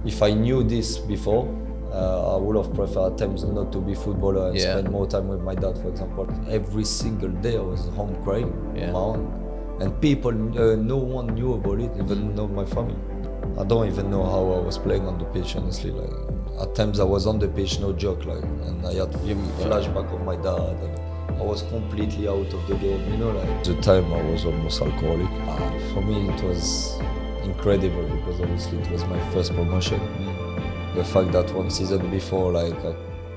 if I knew this before, I would have preferred at times not to be footballer and spend more time with my dad, for example. Every single day I was home crying on my own. And people, no one knew about it, even not my family. I don't even know how I was playing on the pitch, honestly. Like, at times I was on the pitch, no joke, like, and I had flashback of my dad. And I was completely out of the game, you know, like the time I was almost alcoholic. For me it was incredible because obviously it was my first promotion. The fact that one season before, like,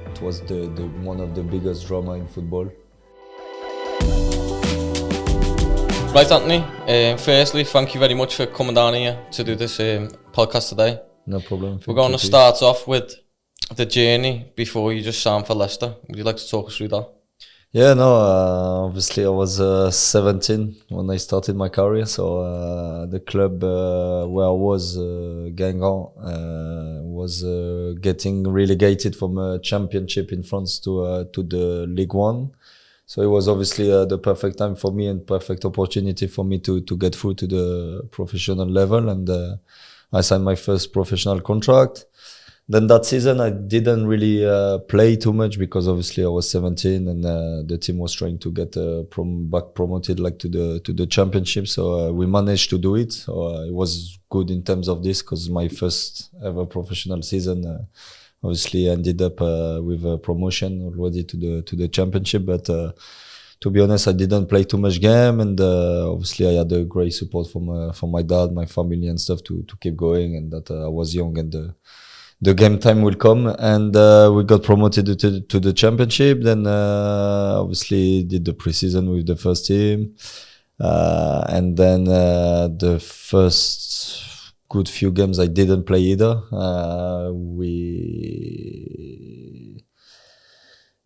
it was the one of the biggest drama in football. Right, Antony, firstly, thank you very much for coming down here to do this podcast today. No problem. We're going to start off with the journey before you just signed for Leicester. Would you like to talk us through that? Yeah, no, obviously I was 17 when I started my career, so the club where I was, Guingamp, was getting relegated from a championship in France to the Ligue 1. So it was obviously the perfect time for me and perfect opportunity for me to get through to the professional level, and I signed my first professional contract. Then that season I didn't really play too much because obviously I was 17 and the team was trying to get back promoted like to the championship. So we managed to do it. So it was good in terms of this because my first ever professional season obviously ended up with a promotion already to the championship. But to be honest, I didn't play too much game, and obviously I had a great support from my dad, my family and stuff to keep going, and that I was young and the game time will come, and we got promoted to the championship. Then obviously did the pre-season with the first team, and then the first good few games I didn't play either.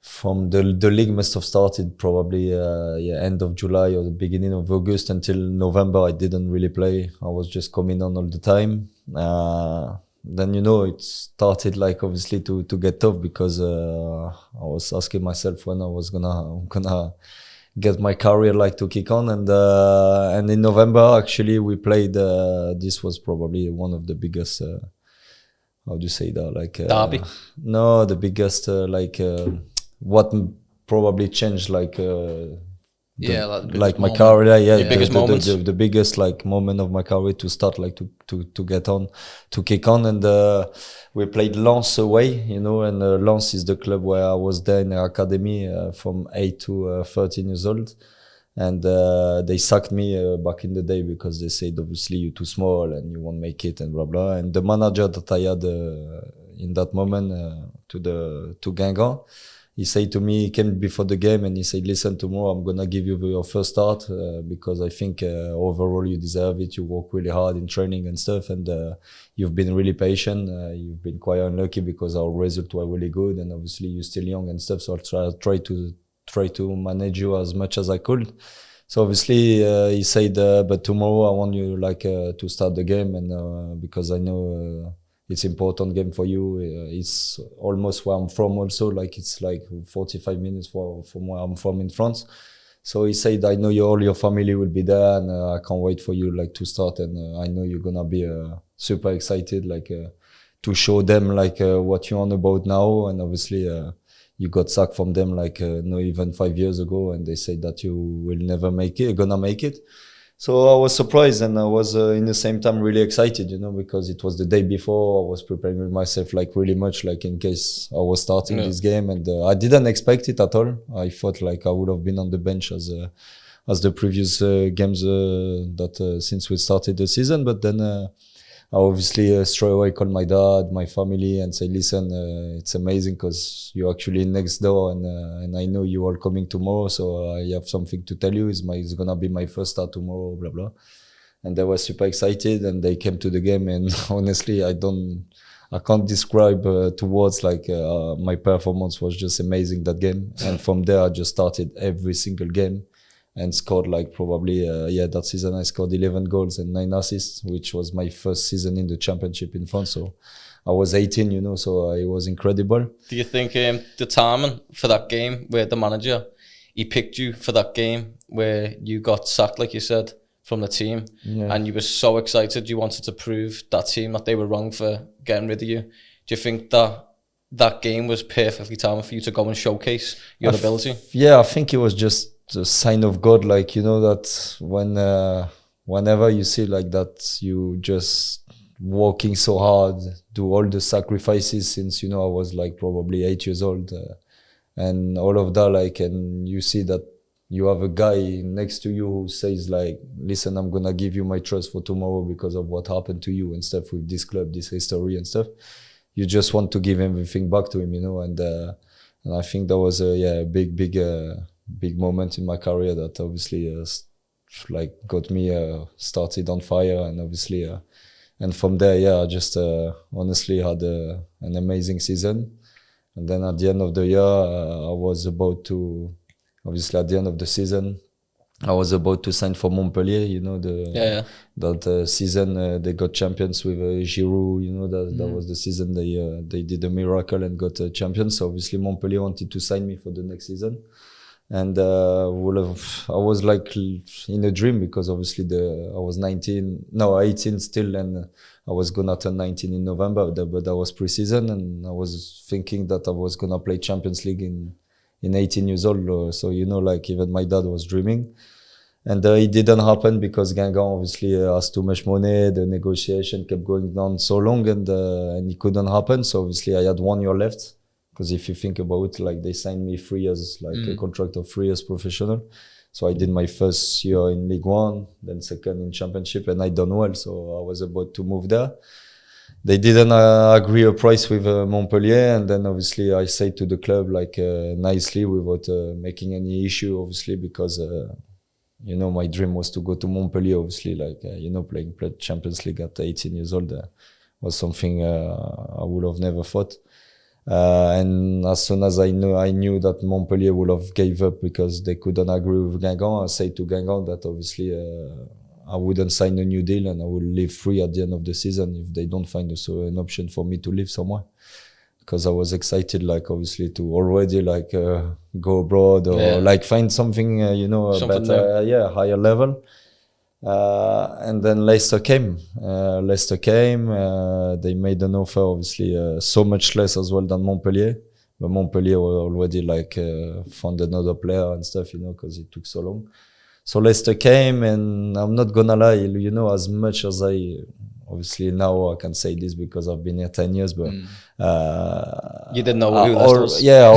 From the league must have started probably end of July or the beginning of August until November. I didn't really play. I was just coming on all the time. Then, you know, it started like obviously to get tough because I was asking myself when I was gonna get my career like to kick on, and in November actually we played. This was probably one of the biggest. How do you say that? Like derby? No, the biggest what probably changed like. Like my career, the biggest moments, the biggest like moment of my career to start like to get on, to kick on, and we played Lens away, you know, and Lens is the club where I was there in the academy from 8 to 13 years old, and they sacked me back in the day because they said obviously you're too small and you won't make it and blah blah. And the manager that I had in that moment to Guingamp, he said to me, he came before the game and he said, listen, tomorrow I'm going to give you your first start because I think overall you deserve it. You work really hard in training and stuff, and you've been really patient. You've been quite unlucky because our results were really good, and obviously you're still young and stuff. So I'll try to manage you as much as I could. So obviously he said, but tomorrow I want you like to start the game, and because I know it's important game for you. It's almost where I'm from also, like it's like 45 minutes from where I'm from in France. So he said, I know all your family will be there, and I can't wait for you like to start, and I know you're gonna be super excited like to show them like what you're on about now. And obviously you got sacked from them like not even 5 years ago, and they said that you will never gonna make it. So I was surprised, and I was in the same time really excited, you know, because it was the day before. I was preparing myself like really much, like in case I was starting this game, and I didn't expect it at all. I thought like I would have been on the bench as the previous games that since we started the season. But then I obviously straight away called my dad, my family, and said, listen, it's amazing because you're actually next door, and I know you are coming tomorrow, so I have something to tell you. It's gonna be my first start tomorrow, blah blah. And they were super excited, and they came to the game, and honestly I can't describe to words like my performance was just amazing that game. And from there I just started every single game and scored like probably that season I scored 11 goals and 9 assists, which was my first season in the championship in France. So I was 18, you know, so it was incredible. Do you think the timing for that game where the manager, he picked you for that game where you got sacked, like you said, from the team, and you were so excited. You wanted to prove that team that they were wrong for getting rid of you. Do you think that game was perfectly timed for you to go and showcase your ability? Yeah, I think it was just a sign of God. Like, you know, that whenever you see like that, you just working so hard, do all the sacrifices since, you know, I was like probably 8 years old, and all of that, like, and you see that you have a guy next to you who says like, listen, I'm gonna give you my trust for tomorrow because of what happened to you and stuff with this club, this history and stuff. You just want to give everything back to him, you know, and I think that was a big moment in my career that obviously like got me started on fire, and obviously and from there, I just honestly had an amazing season. And then at the end of the year, I was about to, obviously at the end of the season, I was about to sign for Montpellier, you know, that season they got champions with Giroud, you know, that was the season they did a miracle and got champions. So obviously Montpellier wanted to sign me for the next season. And I was like in a dream, because obviously I was 18 still, and I was gonna turn 19 in November, but that was pre-season, and I was thinking that I was gonna play Champions League in 18 years old. So, you know, like even my dad was dreaming. And it didn't happen because Guingamp obviously has too much money. The negotiation kept going down so long, and it couldn't happen. So obviously I had 1 year left. Because if you think about it, like they signed me 3 years, like a contract of 3 years professional. So I did my first year in League One, then second in Championship, and I done well. So I was about to move there. They didn't agree a price with Montpellier, and then obviously I said to the club like nicely without making any issue, obviously, because you know, my dream was to go to Montpellier. Obviously, like you know, playing Champions League at 18 years old was something I would have never thought. And as soon as I knew that Montpellier would have gave up because they couldn't agree with Guingamp, I said to Guingamp that obviously I wouldn't sign a new deal and I will leave free at the end of the season if they don't find an option for me to live somewhere. Because I was excited, like obviously to already like go abroad or like find something, you know, better, higher level. And then Leicester came. They made an offer, obviously, so much less as well than Montpellier. But Montpellier were already like found another player and stuff, you know, because it took so long. So Leicester came, and I'm not gonna lie, you know, as much as obviously now I can say this because I've been here 10 years, but you didn't know who Leicester was. Yeah,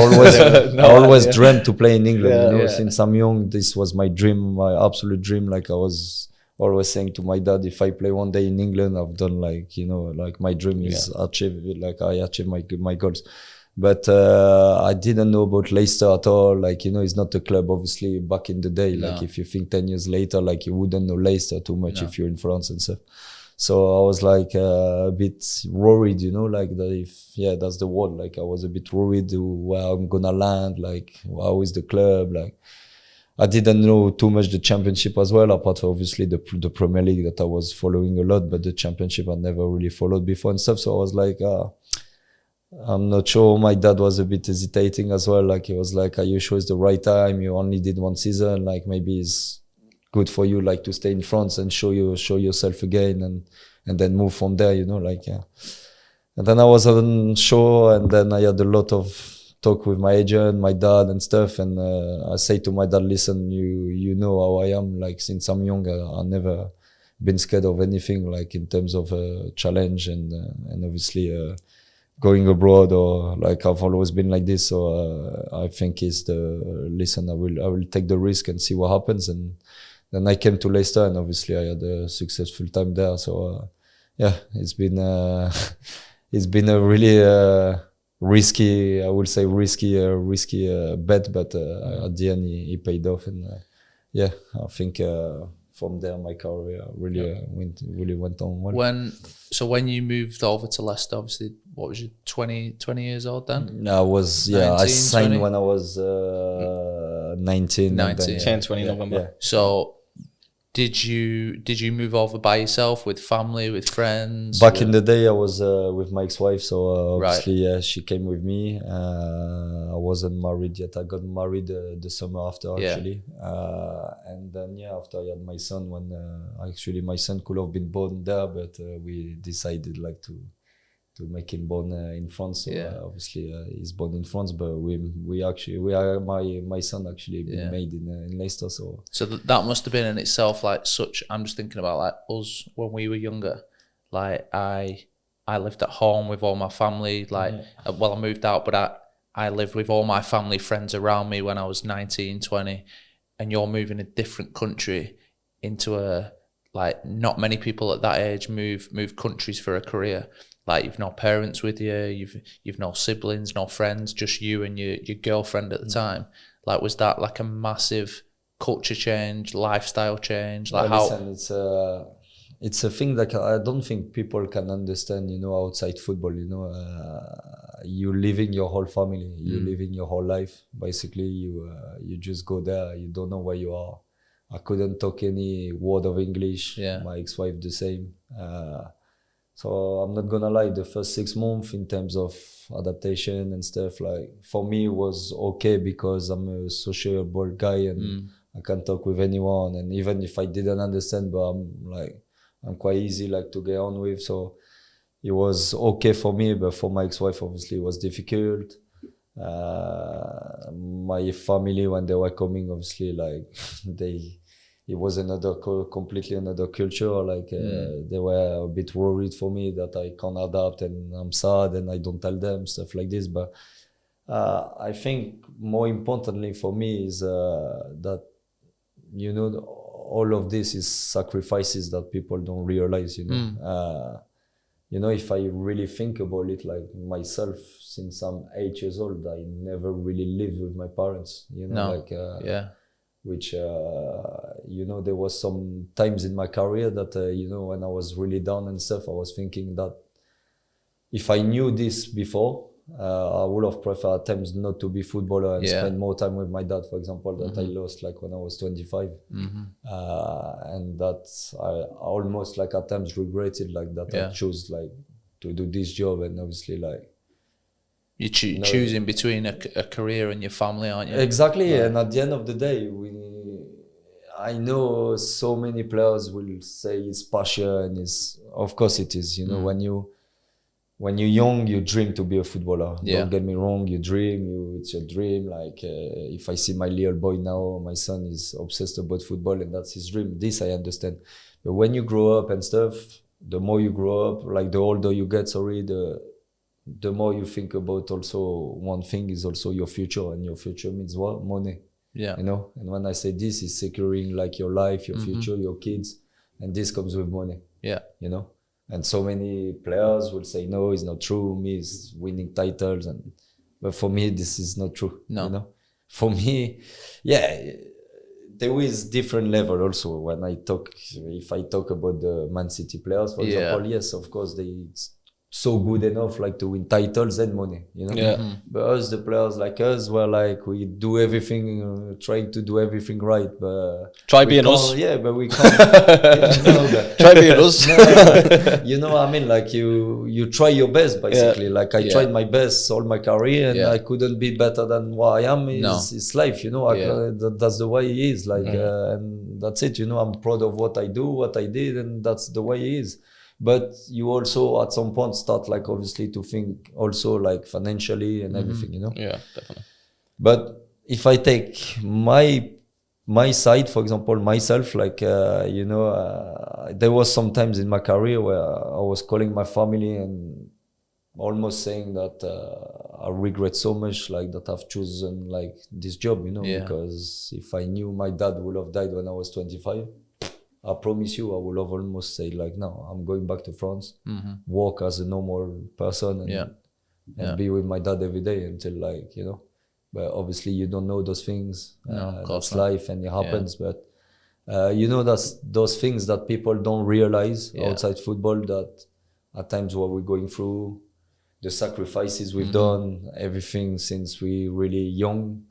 I always dreamt to play in England. You know, since I'm young, this was my dream, my absolute dream. Like I was always saying to my dad, if I play one day in England, I've done like, you know, like my dream is achieved, like I achieved my goals. But I didn't know about Leicester at all. Like, you know, it's not a club, obviously, back in the day. Like if you think 10 years later, like you wouldn't know Leicester too much if you're in France and stuff. So I was like a bit worried, you know, like that that's the word. Like I was a bit worried where I'm gonna land, like how is the club, like. I didn't know too much the Championship as well, apart from obviously the Premier League that I was following a lot, but the Championship I never really followed before and stuff. So I was like, I'm not sure. My dad was a bit hesitating as well. Like he was like, are you sure it's the right time? You only did one season. Like maybe it's good for you like to stay in France and show yourself again and then move from there, you know, like, yeah. And then I was unsure, and then I had a lot of talk with my agent, my dad and stuff, and I say to my dad, listen, you know how I am, like since I'm young, I've never been scared of anything, like in terms of challenge and obviously going abroad, or like I've always been like this. So I think it's listen, I will take the risk and see what happens. And then I came to Leicester, and obviously I had a successful time there. So it's been a really risky bet, but at the end he paid off, and I think from there my career really went on well. When you moved over to Leicester, obviously, what was you 20 years old then? I was 19, I signed 20? When I was 19. 19. 10, 20 November. So Did you move over by yourself, with family, with friends? Back in the day, I was with my ex-wife, so obviously, Right. yeah, she came with me. I wasn't married yet. I got married the summer after, Yeah. actually. And then, yeah, after I had my son, when actually my son could have been born there, but we decided like to make him born in France. So Yeah. obviously, he's born in France, but my son actually been Yeah. made in Leicester. So That must have been in itself like such. I'm just thinking about like us when we were younger. Like I lived at home with all my family. Like well, I moved out, but I lived with all my family friends around me when I was 19, 20, and you're moving a different country into a, like, not many people at that age move countries for a career. Like, you've no parents with you, you've no siblings, no friends, just you and your girlfriend at the time. Like, was that like a massive culture change, lifestyle change? Like, how? Listen, it's a thing that I don't think people can understand, outside football. You living your whole family, you living your whole life. Basically, you just go there, you don't know where you are. I couldn't talk any word of English. Yeah. My ex-wife the same. So I'm not gonna lie, the first 6 months in terms of adaptation and stuff, like, for me it was okay because I'm a sociable guy and I can talk with anyone, and even if I didn't understand, but I'm quite easy like to get on with, so it was okay for me. But for my ex-wife, obviously it was difficult. My family, when they were coming, obviously, like, it was completely another culture. Like, they were a bit worried for me that I can't adapt and I'm sad and I don't tell them stuff like this. But I think more importantly for me is that, all of this is sacrifices that people don't realize, if I really think about it, like myself, since I'm 8 years old, I never really lived with my parents, No. Yeah. which, there was some times in my career that, when I was really down and stuff, I was thinking that if I knew this before, I would have preferred at times not to be footballer and spend more time with my dad, for example, that I lost like when I was 25. And that I almost like at times regretted like that I chose like to do this job, and obviously like You're choosing between a career and your family, aren't you? Exactly, and at the end of the day, I know so many players will say it's passion. Of course it is. When you're young, you dream to be a footballer. Yeah. Don't get me wrong, you dream. It's your dream. Like, if I see my little boy now, my son is obsessed about football, and that's his dream. This I understand. But when you grow up and stuff, the more you grow up, like the older you get, the more you think about also one thing is also your future, and your future means what? Money. Yeah. And when I say this, is securing like your life, your future, your kids, and this comes with money. Yeah. And so many players will say, no, it's not true. Me is winning titles, but for me, this is not true. No. For me, yeah, there is different level also. If I talk about the Man City players, for example, yes, of course, it's so good enough like to win titles and money, But us, the players like us, were like, we do everything, trying to do everything right, but try being us. Yeah, but we can't. Try being us. I mean, like you try your best basically. Like I tried my best all my career, and I couldn't be better than what I am. It's life, that's the way it is. Like, and that's it. I'm proud of what I do, what I did, and that's the way it is. But you also at some point start like obviously to think also like financially and everything, Yeah, definitely. But if I take my side, for example, myself, like there was some times in my career where I was calling my family and almost saying that I regret so much like that I've chosen like this job, because if I knew my dad would have died when I was 25, I promise you, I would have almost said like, no, I'm going back to France, work as a normal person, and be with my dad every day until like, But obviously, you don't know those things. That's life, and it happens. But that's those things that people don't realize outside football. That at times what we're going through, the sacrifices we've done, everything since we really young.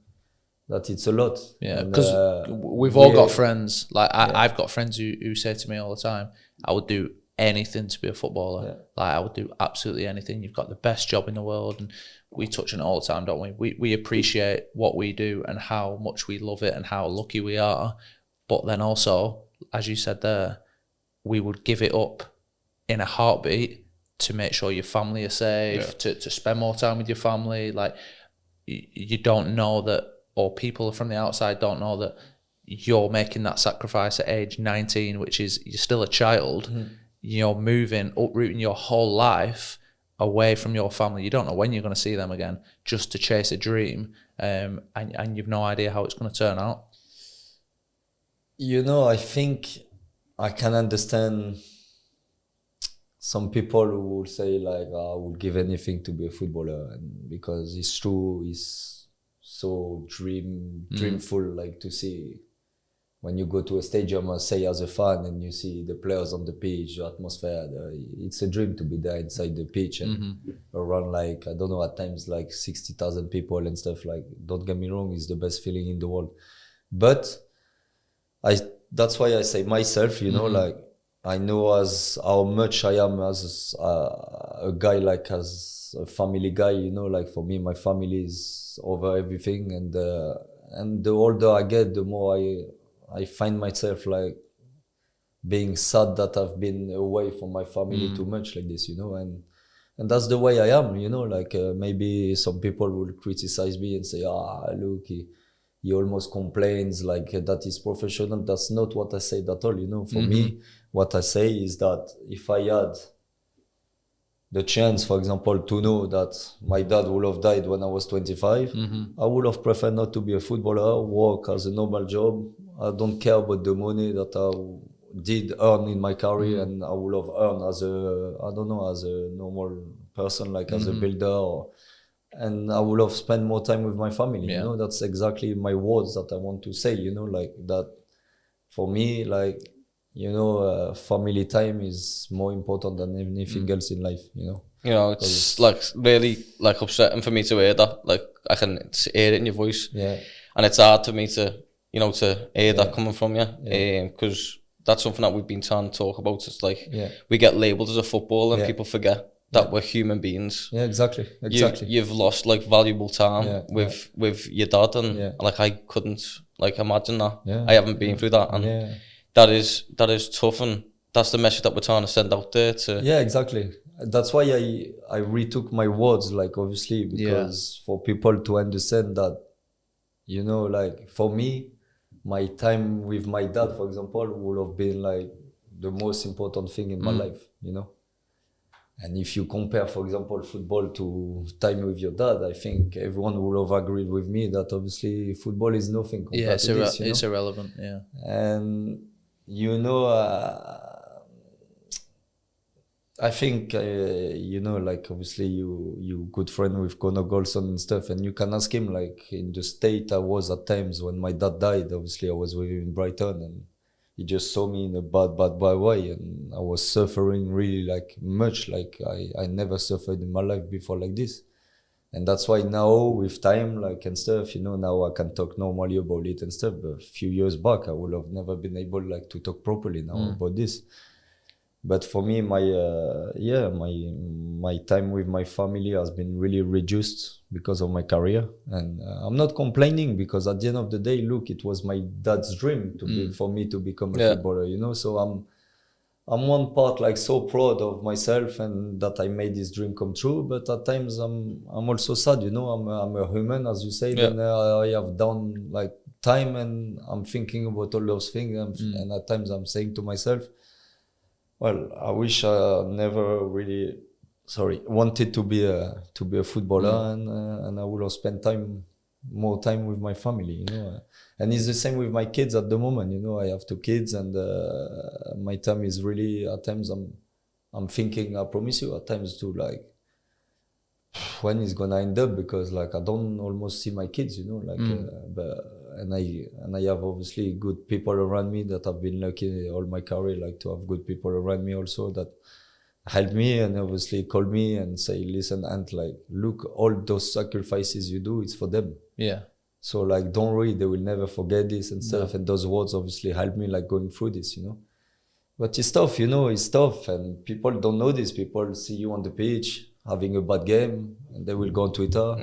that it's a lot. Yeah, And, because we've all got we- friends. Like I've got friends who say to me all the time, "I would do anything to be a footballer. Like I would do absolutely anything. You've got the best job in the world." And we touch on it all the time, don't we? We appreciate what we do and how much we love it and how lucky we are. But then also, as you said there, we would give it up in a heartbeat to make sure your family are safe, to spend more time with your family. Like you don't know that, or people from the outside don't know that you're making that sacrifice at age 19, which is you're still a child. You're moving, uprooting your whole life away from your family. You don't know when you're going to see them again, just to chase a dream, and you've no idea how it's going to turn out. You know, I think I can understand some people who will say like, I would give anything to be a footballer, and because it's true, it's so dreamful, like to see when you go to a stadium, or say as a fan, and you see the players on the pitch, the atmosphere, it's a dream to be there inside the pitch and around, like, I don't know, at times like 60,000 people and stuff. Like, don't get me wrong, it's the best feeling in the world. But that's why I say myself, you know, like, I know as how much I am as a guy, like as a family guy, you know, like for me, my family is over everything. And the older I get, the more I find myself like being sad that I've been away from my family too much like this, you know, and that's the way I am, you know, like maybe some people will criticize me and say, look, he almost complains like that is professional. That's not what I said at all, you know. For me, what I say is that if I had the chance, for example, to know that my dad would have died when I was 25, I would have preferred not to be a footballer, work as a normal job. I don't care about the money that I did earn in my career, and I would have earned as a normal person, like as a builder, and I would have spent more time with my family. You know, that's exactly my words that I want to say, you know, like that for me, like, you know, family time is more important than anything else in life, you know. You know, it's like really like upsetting for me to hear that. Like, I can hear it in your voice. Yeah. And it's hard for me to, you know, to hear that coming from you. Because that's something that we've been trying to talk about. It's like we get labelled as a footballer and people forget that we're human beings. Yeah, exactly. You've lost like valuable time with your dad, and like I couldn't like imagine that. I haven't been through that, and that is tough, and that's the message that we're trying to send out there to. Yeah, exactly. That's why I retook my words, like, obviously, because for people to understand that, you know, like for me, my time with my dad, for example, would have been like the most important thing in my life, you know. And if you compare, for example, football to time with your dad, I think everyone will have agreed with me that obviously football is nothing compared to this, you know? It's irrelevant, yeah. And, you know, I think, you know, like obviously you good friend with Conor Golson and stuff, and you can ask him, like, in the state I was at times when my dad died. Obviously I was with him in Brighton, and he just saw me in a bad way, and I was suffering really like much, like I never suffered in my life before like this. And that's why now with time, like, and stuff, you know, now I can talk normally about it and stuff. But a few years back, I would have never been able like to talk properly now about this. But for me, my time with my family has been really reduced because of my career, and I'm not complaining, because at the end of the day, look, it was my dad's dream for me to become a footballer, you know. So I'm one part like so proud of myself and that I made this dream come true. But at times I'm also sad, you know. I'm a human, as you said, and I have down like time, and I'm thinking about all those things, and at times I'm saying to myself, well, I wish I never really, wanted to be a footballer, and I would have spent more time with my family, you know. And it's the same with my kids at the moment, you know. I have 2 kids, and my time is really, at times I'm thinking, I promise you, at times to like, when it's gonna end up, because like I don't almost see my kids, you know, like and I have obviously good people around me that I've been lucky all my career, like to have good people around me also that help me and obviously call me and say, listen, Ant, like, look, all those sacrifices you do, it's for them. Yeah. So like, don't worry, they will never forget this and stuff. And those words obviously helped me like going through this, you know. But it's tough, you know, it's tough. And people don't know this. People see you on the pitch having a bad game and they will go on Twitter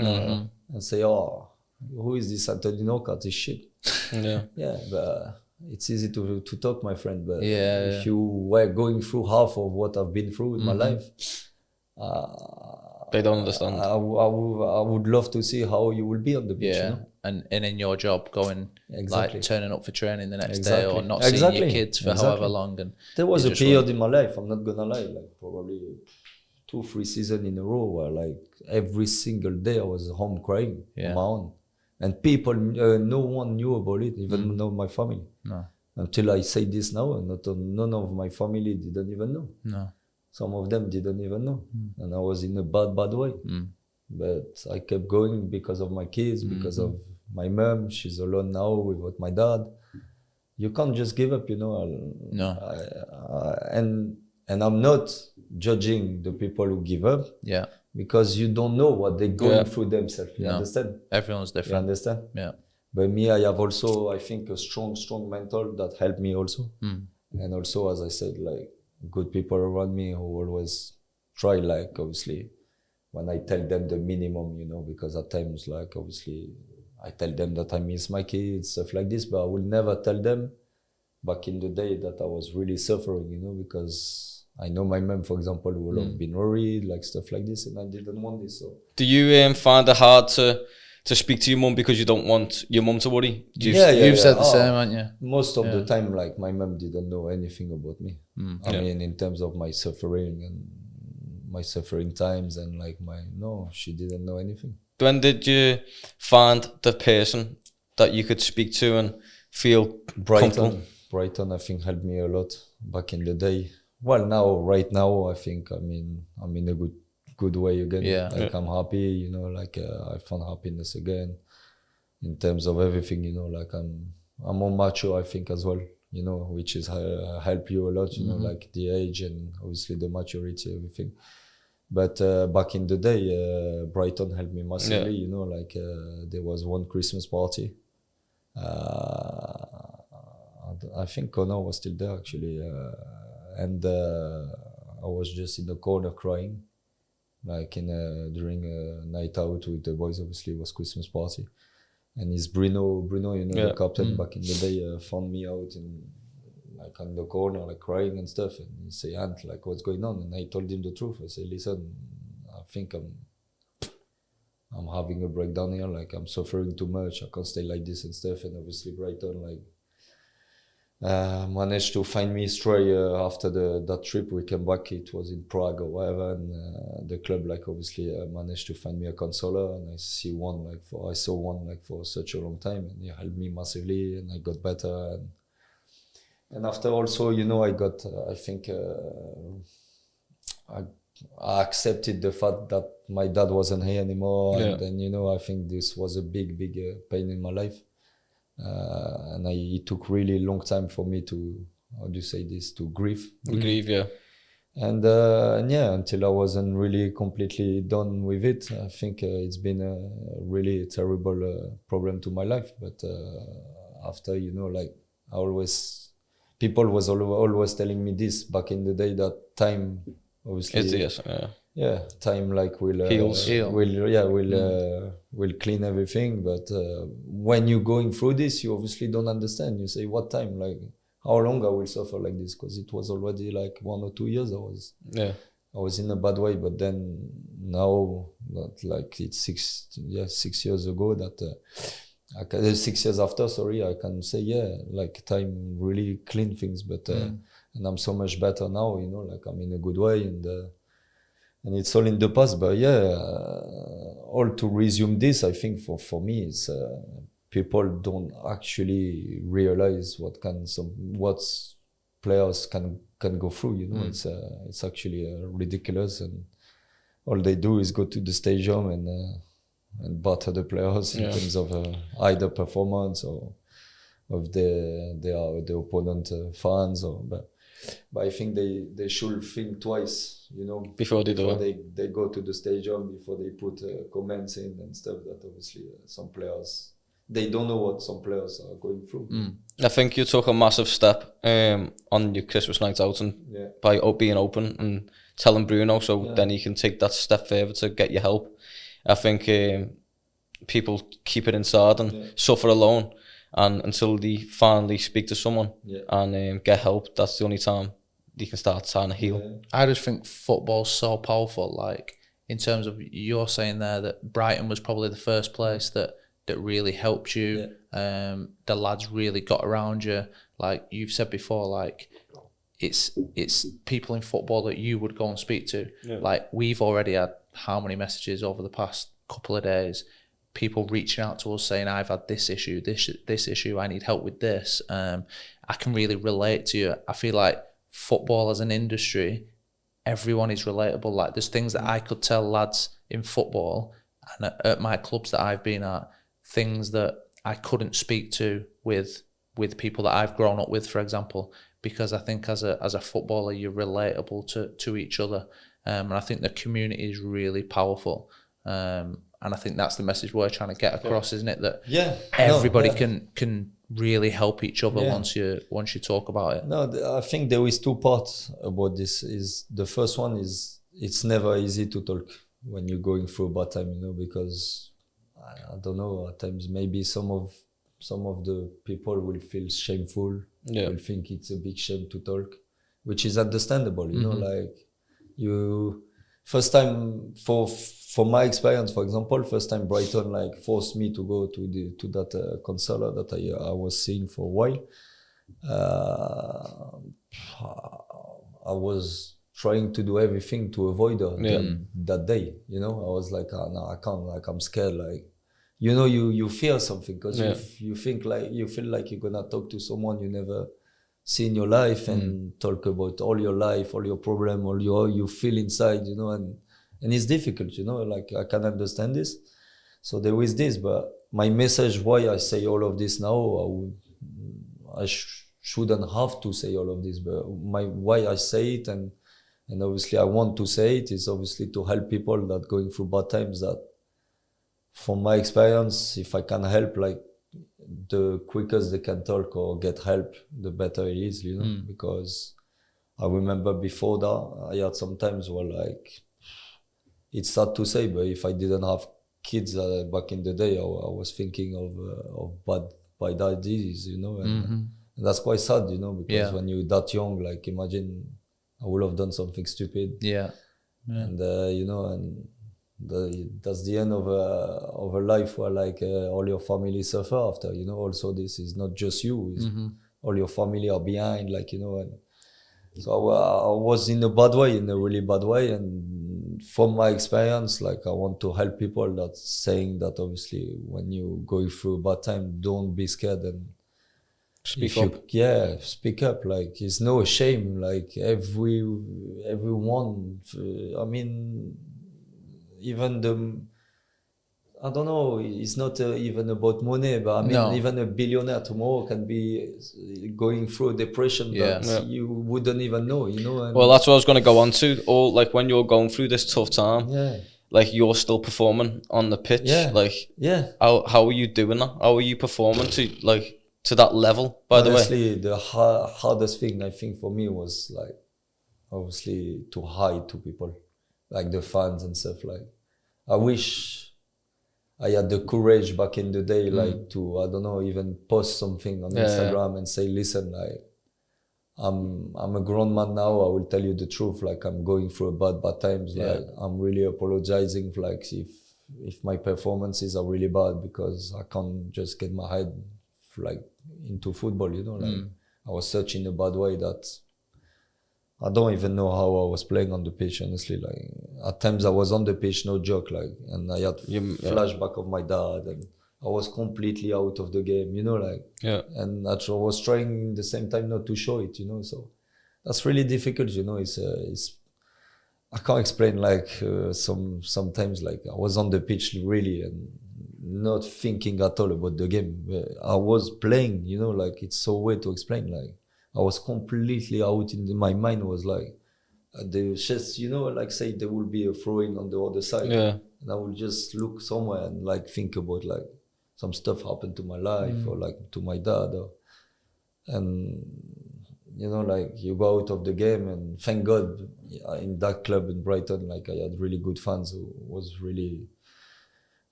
and say, oh, who is this Antony Knockaert? This shit. Yeah, but it's easy to talk, my friend. But if you were going through half of what I've been through in my life, they don't understand. I would love to see how you will be on the pitch. You know? And in your job, going like turning up for training the next day, or not seeing your kids for however long. And there was a period in my life, I'm not gonna lie, like probably 2-3 seasons in a row where like every single day I was home crying on my own, and people, no one knew about it, even not my family. No. Until I say this now, and none of my family didn't even know. No. Some of them didn't even know, and I was in a bad way. But I kept going because of my kids, because of my mom. She's alone now without my dad. You can't just give up, you know. And I'm not judging the people who give up. Yeah. Because you don't know what they're going through themselves. You understand? Everyone's different. You understand? Yeah. But me, I have also, I think, a strong mental that helped me also. And also, as I said, like good people around me who always try, like obviously, when I tell them the minimum, you know, because at times, like obviously, I tell them that I miss my kids, stuff like this, but I will never tell them back in the day that I was really suffering, you know, because I know my mom, for example, will have been worried, like stuff like this, and I didn't want this. So, do you find it hard to speak to your mum because you don't want your mum to worry? You've said the same, haven't you? Most of the time, like my mom didn't know anything about me. I mean, in terms of my suffering and my suffering times and like she didn't know anything. When did you find the person that you could speak to and feel comfortable? Brighton, I think, helped me a lot back in the day. Well, right now, I think I'm in a good way again. I'm happy, you know, like I found happiness again in terms of everything, you know, like I'm more mature, I think, as well, you know, which is help you a lot, you know, like the age and obviously the maturity, everything. But back in the day, Brighton helped me massively, you know, like there was one Christmas party. I think Connor was still there actually. And I was just in the corner crying, like during a night out with the boys. Obviously, it was Christmas party. And it's Bruno, you know, the captain back in the day, found me out in like on the corner, like crying and stuff. And he say, Ant, like, what's going on? And I told him the truth. I say, listen, I think I'm having a breakdown here. Like, I'm suffering too much. I can't stay like this and stuff. And obviously Brighton, like, managed to find me straight after that trip. We came back, it was in Prague or whatever, and the club, like, obviously managed to find me a counselor, and I saw one for such a long time, and he helped me massively, and I got better. And after also, you know, I got, I think, I accepted the fact that my dad wasn't here anymore, and then, you know, I think this was a big pain in my life. And it took really long time for me to, how do you say this, to grieve. Grieve, yeah. And yeah, until I wasn't really completely done with it, I think it's been a really terrible problem to my life. But after, you know, like people was always telling me this back in the day, that time, obviously, time like will clean everything. But when you're going through this, you obviously don't understand. You say, what time? Like, how long I will suffer like this? Because it was already like 1 or 2 years I was in a bad way. But then now, that like it's 6 years ago, that 6 years after, I can say, like time really clean things. But and I'm so much better now, you know, like I'm in a good way, and it's all in the past. But all to resume this, I think for me, it's people don't actually realize what players can go through, you know. It's actually ridiculous, and all they do is go to the stadium and batter the players in terms of either performance or of the opponent fans, but I think they should think twice, you know, before they go to the stadium, before they put comments in and stuff. That obviously some players they don't know what some players are going through. I think you took a massive step on your Christmas night out and by being open and telling Bruno, so then he can take that step further to get you help. I think people keep it inside and suffer alone, and until they finally speak to someone and get help, that's the only time they can start trying to heal. I just think football's so powerful. Like, in terms of, you're saying there that Brighton was probably the first place that really helped you. The lads really got around you. Like you've said before, like it's people in football that you would go and speak to. Like, we've already had how many messages over the past couple of days, people reaching out to us saying, I've had this issue, this issue, I need help with this. I can really relate to you. I feel like football as an industry, everyone is relatable. Like, there's things that I could tell lads in football and at my clubs that I've been at, things that I couldn't speak to with people that I've grown up with, for example, because I think as a footballer, you're relatable to each other. And I think the community is really powerful. And I think that's the message we're trying to get across, isn't it? That everybody can really help each other once you talk about it. No, I think there is two parts about this. Is the first one is it's never easy to talk when you're going through a bad time, because I don't know, at times maybe some of the people will feel shameful, will think it's a big shame to talk, which is understandable, you know, like you first time for my experience, for example, first time Brighton like forced me to go to that counselor that I was seeing for a while. I was trying to do everything to avoid her that day, you know. I was like, no, I can't, like I'm scared, like, you know, you fear something because you think like, you feel like you're gonna talk to someone you never see in your life and talk about all your life, all your problem, all you feel inside, you know, and it's difficult, you know, like I can understand this. So there is this, but my message, why I say all of this now, I shouldn't have to say all of this, but why I say it, and obviously I want to say it, is obviously to help people that going through bad times, that from my experience, if I can help, like the quickest they can talk or get help, the better it is, you know, because I remember before that, I had some times where like, it's sad to say, but if I didn't have kids back in the day, I was thinking of bad ideas, you know, and that's quite sad, you know, because when you're that young, like imagine I would have done something stupid. And you know, and that's the end of a life where like all your family suffer after, you know. Also, this is not just you, all your family are behind, like, you know. And so I was in a bad way, in a really bad way, and from my experience, like I want to help people that saying that obviously when you go through a bad time, don't be scared and speak up. Speak up. Like, it's no shame. Like everyone. I mean, even I don't know. It's not even about money, but I mean, even a billionaire tomorrow can be going through a depression that you wouldn't even know. You know. And well, that's what I was going to go on to. Or like when you're going through this tough time, like you're still performing on the pitch. Like, how are you doing that? How are you performing to that level, by Honestly, the hardest thing I think for me was like, obviously, to hide to people, like the fans and stuff. Like, I wish I had the courage back in the day, like to, I don't know, even post something on Instagram and say, listen, like, I'm a grown man now, I will tell you the truth, like I'm going through bad times, like I'm really apologizing for like if my performances are really bad, because I can't just get my head like into football, you know, like I was such in a bad way that I don't even know how I was playing on the pitch, honestly. Like at times I was on the pitch, no joke, like, and I had flashback of my dad, and I was completely out of the game, you know, like, and I was trying at the same time not to show it, you know, so that's really difficult, you know. It's I can't explain, like sometimes like I was on the pitch really and not thinking at all about the game. I was playing, you know, like it's so weird to explain, like I was completely out in my mind was like the chest, you know, like say there will be a throw-in on the other side, and I will just look somewhere and like think about like some stuff happened to my life or like to my dad, and you know, like you go out of the game, and thank God in that club in Brighton, like I had really good fans who was really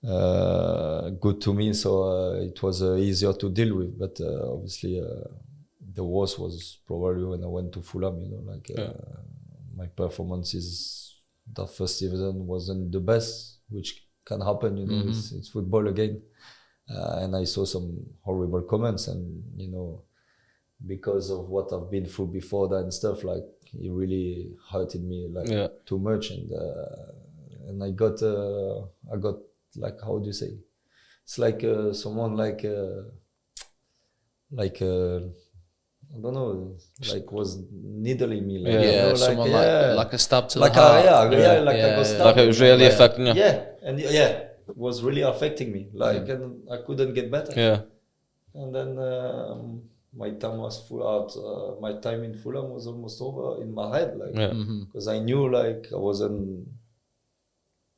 good to me, so it was easier to deal with. But obviously the worst was probably when I went to Fulham, you know, like my performances that first season wasn't the best, which can happen, you know, it's football again. And I saw some horrible comments, and you know, because of what I've been through before that and stuff, like it really hurted me like too much, and I got like, how do you say? It's like someone like I don't know, like was needling me, like, you know, like, someone like a stab to like the heart. like I got stabbed. Like it was really affecting you. Yeah, and it was really affecting me, like, and I couldn't get better. Yeah. And then my time was my time in Fulham was almost over in my head, like, because I knew like I wasn't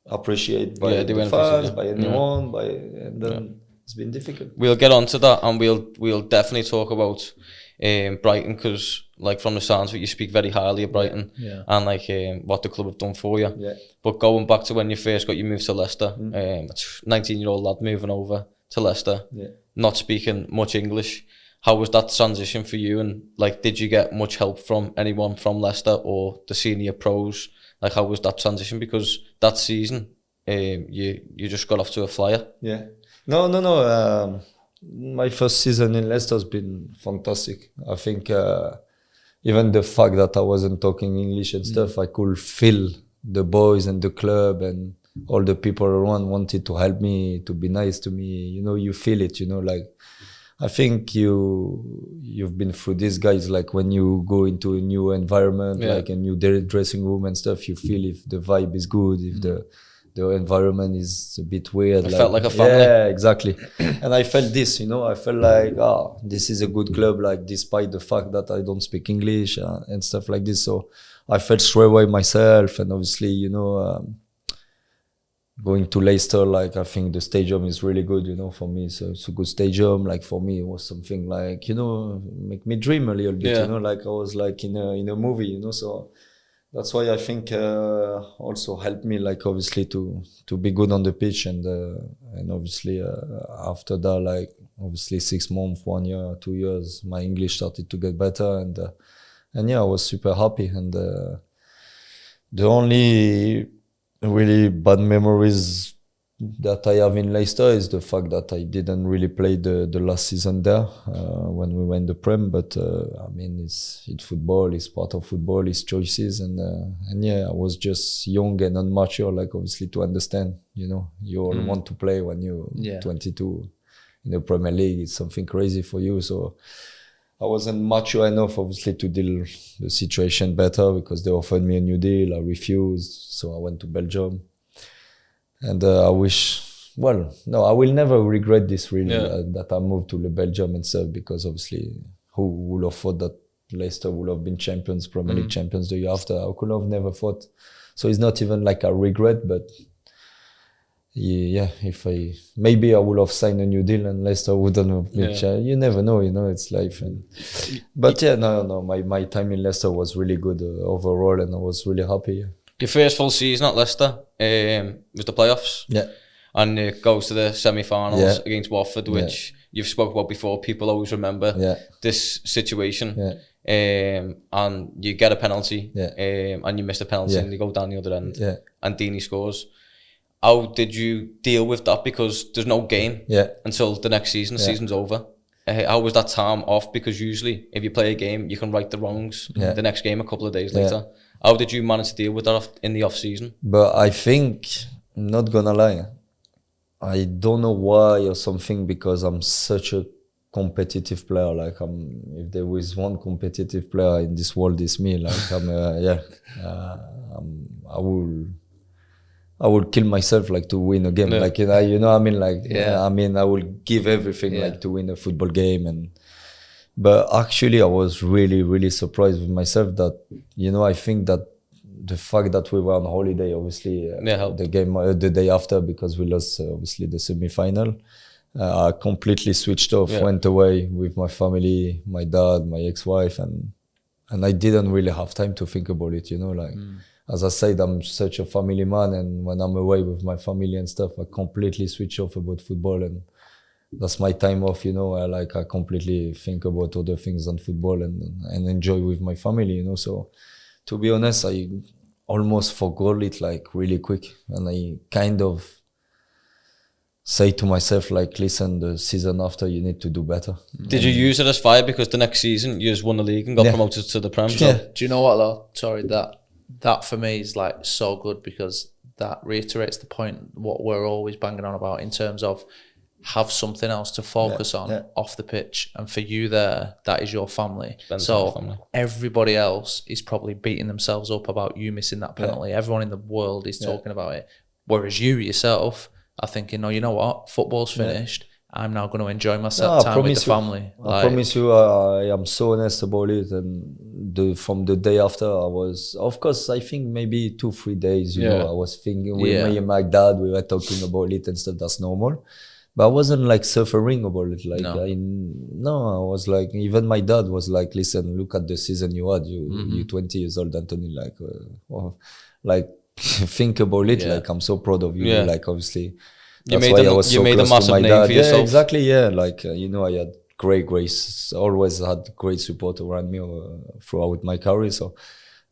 appreciated by the fans, by anyone, and then it's been difficult. We'll get onto that, and we'll definitely talk about Brighton, because like from the sounds of it, you speak very highly of Brighton and like what the club have done for you. Yeah. But going back to when you first got your move to Leicester, 19-year-old lad moving over to Leicester, not speaking much English. How was that transition for you? And like, did you get much help from anyone from Leicester or the senior pros? Like, how was that transition? Because that season, you just got off to a flyer. Yeah. No. My first season in Leicester has been fantastic. I think even the fact that I wasn't talking English and stuff, I could feel the boys and the club and all the people around wanted to help me, to be nice to me. You know, you feel it, you know, like, I think you've been through this, guys, like when you go into a new environment, like a new dressing room and stuff, you feel if the vibe is good, if the environment is a bit weird. It felt like a family. Yeah, exactly. And I felt this, you know, I felt like, this is a good club, like despite the fact that I don't speak English and stuff like this. So I felt straight away myself, and obviously, you know, going to Leicester, like I think the stadium is really good, you know, for me. So it's a good stadium. Like for me, it was something like, you know, make me dream a little bit, you know, like I was like in a movie, you know. So that's why I think also helped me, like obviously to be good on the pitch, and obviously after that, like obviously 6 months, 1 year, 2 years, my English started to get better, and yeah, I was super happy. And the only really bad memories that I have in Leicester is the fact that I didn't really play the last season there when we went the Prem. But I mean, it's football, it's part of football, it's choices, and yeah, I was just young and immature, like obviously to understand, you know, you all want to play when you're 22 in the Premier League. It's something crazy for you. So I wasn't mature enough, obviously, to deal the situation better, because they offered me a new deal. I refused, so I went to Belgium. And I wish, well, no, I will never regret this really, that I moved to Belgium and stuff, because obviously, who would have thought that Leicester would have been champions, Premier League champions the year after? I could have never thought. So it's not even like a regret, but yeah, maybe I would have signed a new deal and Leicester wouldn't have been you never know, you know, it's life. But yeah, no, my time in Leicester was really good overall, and I was really happy. Your first full season at Leicester was the playoffs. Yeah. And it goes to the semi-finals against Watford, which you've spoke about before. People always remember this situation. And you get a penalty, and you miss the penalty, and you go down the other end, and Dini scores. How did you deal with that? Because there's no game until the next season. The season's over. How was that time off? Because usually, if you play a game, you can right the wrongs the next game a couple of days later. How did you manage to deal with that in the off season? But I think, not gonna lie, I don't know why or something, because I'm such a competitive player. Like if there was one competitive player in this world, it's me. Like I would kill myself like to win a game. Like you know what I mean? Like I mean, I will give everything like to win a football game. But actually, I was really, really surprised with myself that, you know, I think that the fact that we were on holiday, obviously, the game the day after, because we lost obviously the semi-final, I completely switched off, went away with my family, my dad, my ex-wife, and I didn't really have time to think about it, you know, like, as I said, I'm such a family man, and when I'm away with my family and stuff, I completely switch off about football, and that's my time off, you know. I completely think about other things than football and enjoy with my family, you know. So to be honest, I almost forgot it like really quick, and I kind of say to myself, like, listen, the season after you need to do better. Did you use it as fire because the next season you just won the league and got promoted to the Prem? Do you know what though? Sorry, that for me is like so good, because that reiterates the point what we're always banging on about in terms of have something else to focus on off the pitch, and for you there, that is your family. Everybody else is probably beating themselves up about you missing that penalty. Everyone in the world is talking about it, whereas you yourself are thinking, no, you know what, football's finished, I'm now going to enjoy myself time with the family. I promise you, I am so honest about it. And from the day after, I was, of course, I think maybe 2-3 days, you know, I was thinking with me and my dad, we were talking about it and stuff, that's normal. But I wasn't like suffering about it. Like, I was like, even my dad was like, listen, look at the season you had, you 20 years old, Antony, like, think about it, like, I'm so proud of you, like, obviously. That's why I was so close to my dad. Yeah, exactly. Yeah, like you know, I had great grace. Always had great support around me throughout my career. So,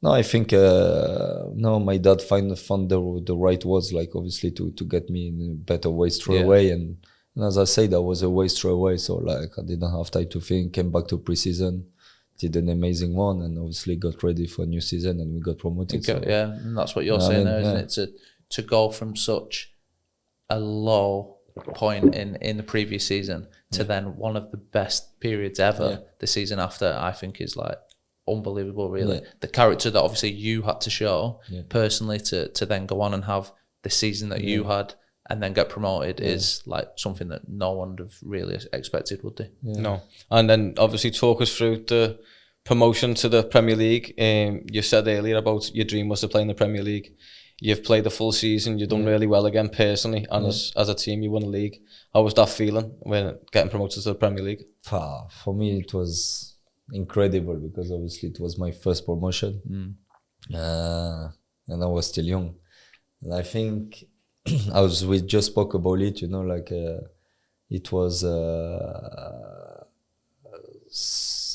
no, I think no, my dad found the right words, like obviously to get me in a better way straight away. And as I said, that was a way straight away. So like I didn't have time to think. Came back to pre-season, did an amazing one, and obviously got ready for a new season, and we got promoted. And that's what you're saying there, isn't it? To go from such a low point in the previous season to then one of the best periods ever the season after, I think is like unbelievable, really. The character that obviously you had to show personally to then go on and have the season that you had and then get promoted is like something that no one would have really expected, would they? No. And then obviously talk us through the promotion to the Premier League. You said earlier about your dream was to play in the Premier League. You've played the full season. You've done really well again personally, and as a team, you won the league. How was that feeling when getting promoted to the Premier League? For me, it was incredible because obviously it was my first promotion, and I was still young. And I think we just spoke about it. You know, like it was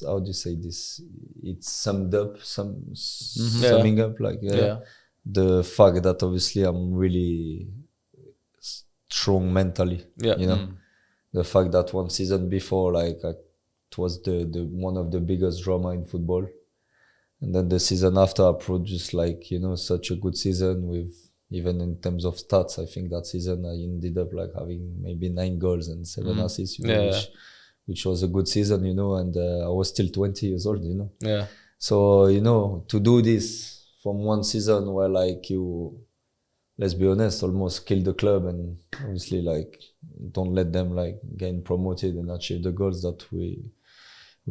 how do you say this? It's summed up, summing up, like the fact that obviously I'm really strong mentally, you know, the fact that one season before, like it was the one of the biggest drama in football, and then the season after I produced like, you know, such a good season with, even in terms of stats, I think that season I ended up like having maybe 9 goals and 7 assists, you know, which was a good season, you know, and I was still 20 years old, you know. So, you know, to do this from one season where like you, let's be honest, almost killed the club, and obviously like don't let them like get promoted and achieve the goals that we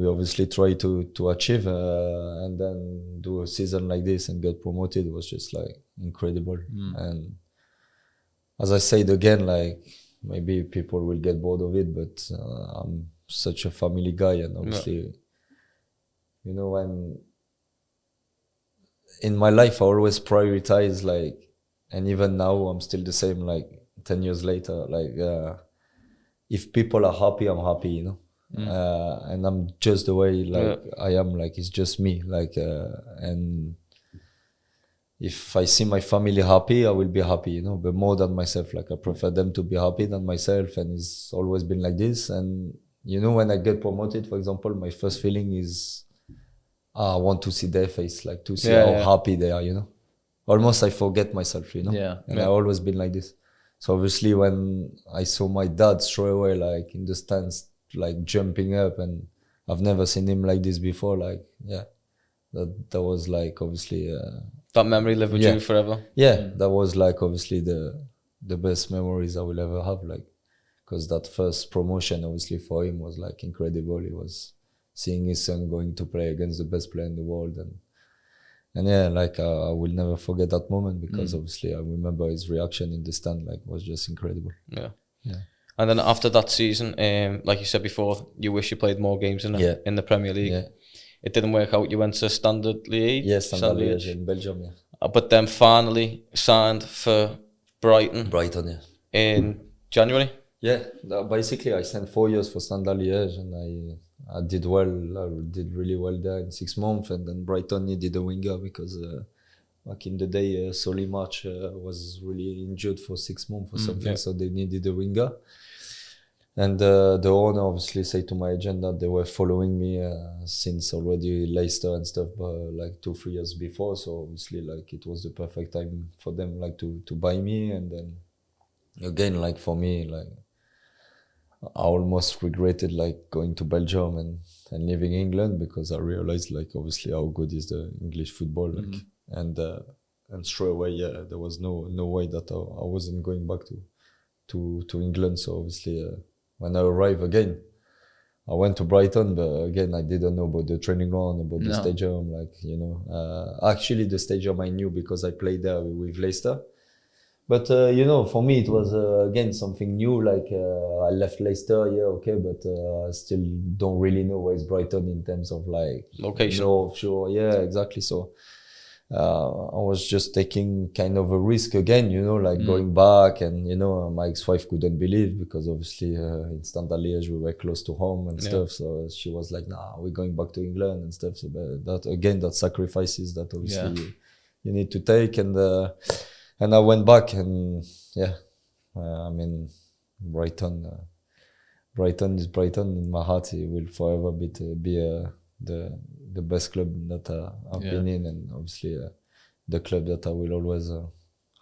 obviously try to achieve, and then do a season like this and get promoted was just like incredible. And as I said again, like maybe people will get bored of it, but I'm such a family guy, and obviously, you know, when in my life, I always prioritize like, and even now I'm still the same, like 10 years later, like if people are happy, I'm happy, you know. And I'm just the way like I am, like it's just me, like and if I see my family happy, I will be happy, you know, but more than myself. Like I prefer them to be happy than myself, and it's always been like this. And you know, when I get promoted, for example, my first feeling is I want to see their face, like to see how happy they are, you know. Almost I forget myself, you know. And I've always been like this. So obviously when I saw my dad straight away, like in the stands, like jumping up, and I've never seen him like this before, like that was like obviously that memory lived with you forever. That was like obviously the best memories I will ever have, like, because that first promotion obviously for him was like incredible. It was seeing his son going to play against the best player in the world, and yeah, like I will never forget that moment, because obviously I remember his reaction in the stand, like was just incredible. And then after that season, like you said before, you wish you played more games in the Premier League. Yeah. It didn't work out. You went to Standard Liège. Yes, Standard Liège in Belgium. Yeah. But then finally signed for Brighton. Brighton, yeah. In January. Yeah, basically I spent 4 years for Standard Liège, and I did well. I did really well there in 6 months, and then Brighton needed a winger because back in the day, Solly March was really injured for 6 months or something, so they needed a winger. And the owner obviously said to my agent that they were following me since already Leicester and stuff, but like 2-3 years before. So obviously, like, it was the perfect time for them, like, to buy me. And then again, like, for me, like, I almost regretted like going to Belgium and leaving England, because I realized, like, obviously how good is the English football, like, and straight away, there was no way that I wasn't going back to England. So obviously, when I arrived again, I went to Brighton, but again, I didn't know about the training ground, about the stadium, like, you know. Actually, the stadium I knew because I played there with Leicester. But, you know, for me, it was, again, something new. Like, I left Leicester, but I still don't really know where is Brighton in terms of, like, location. Sure, yeah, exactly. So I was just taking kind of a risk again, you know, like going back. And, you know, my ex-wife couldn't believe, because obviously in Standard Liège we were close to home and stuff. So she was like, nah, we're going back to England and stuff. So that, again, that sacrifices that obviously you need to take. And I went back, and I mean, Brighton is Brighton in my heart. It will forever be the best club that I've been in, and obviously the club that I will always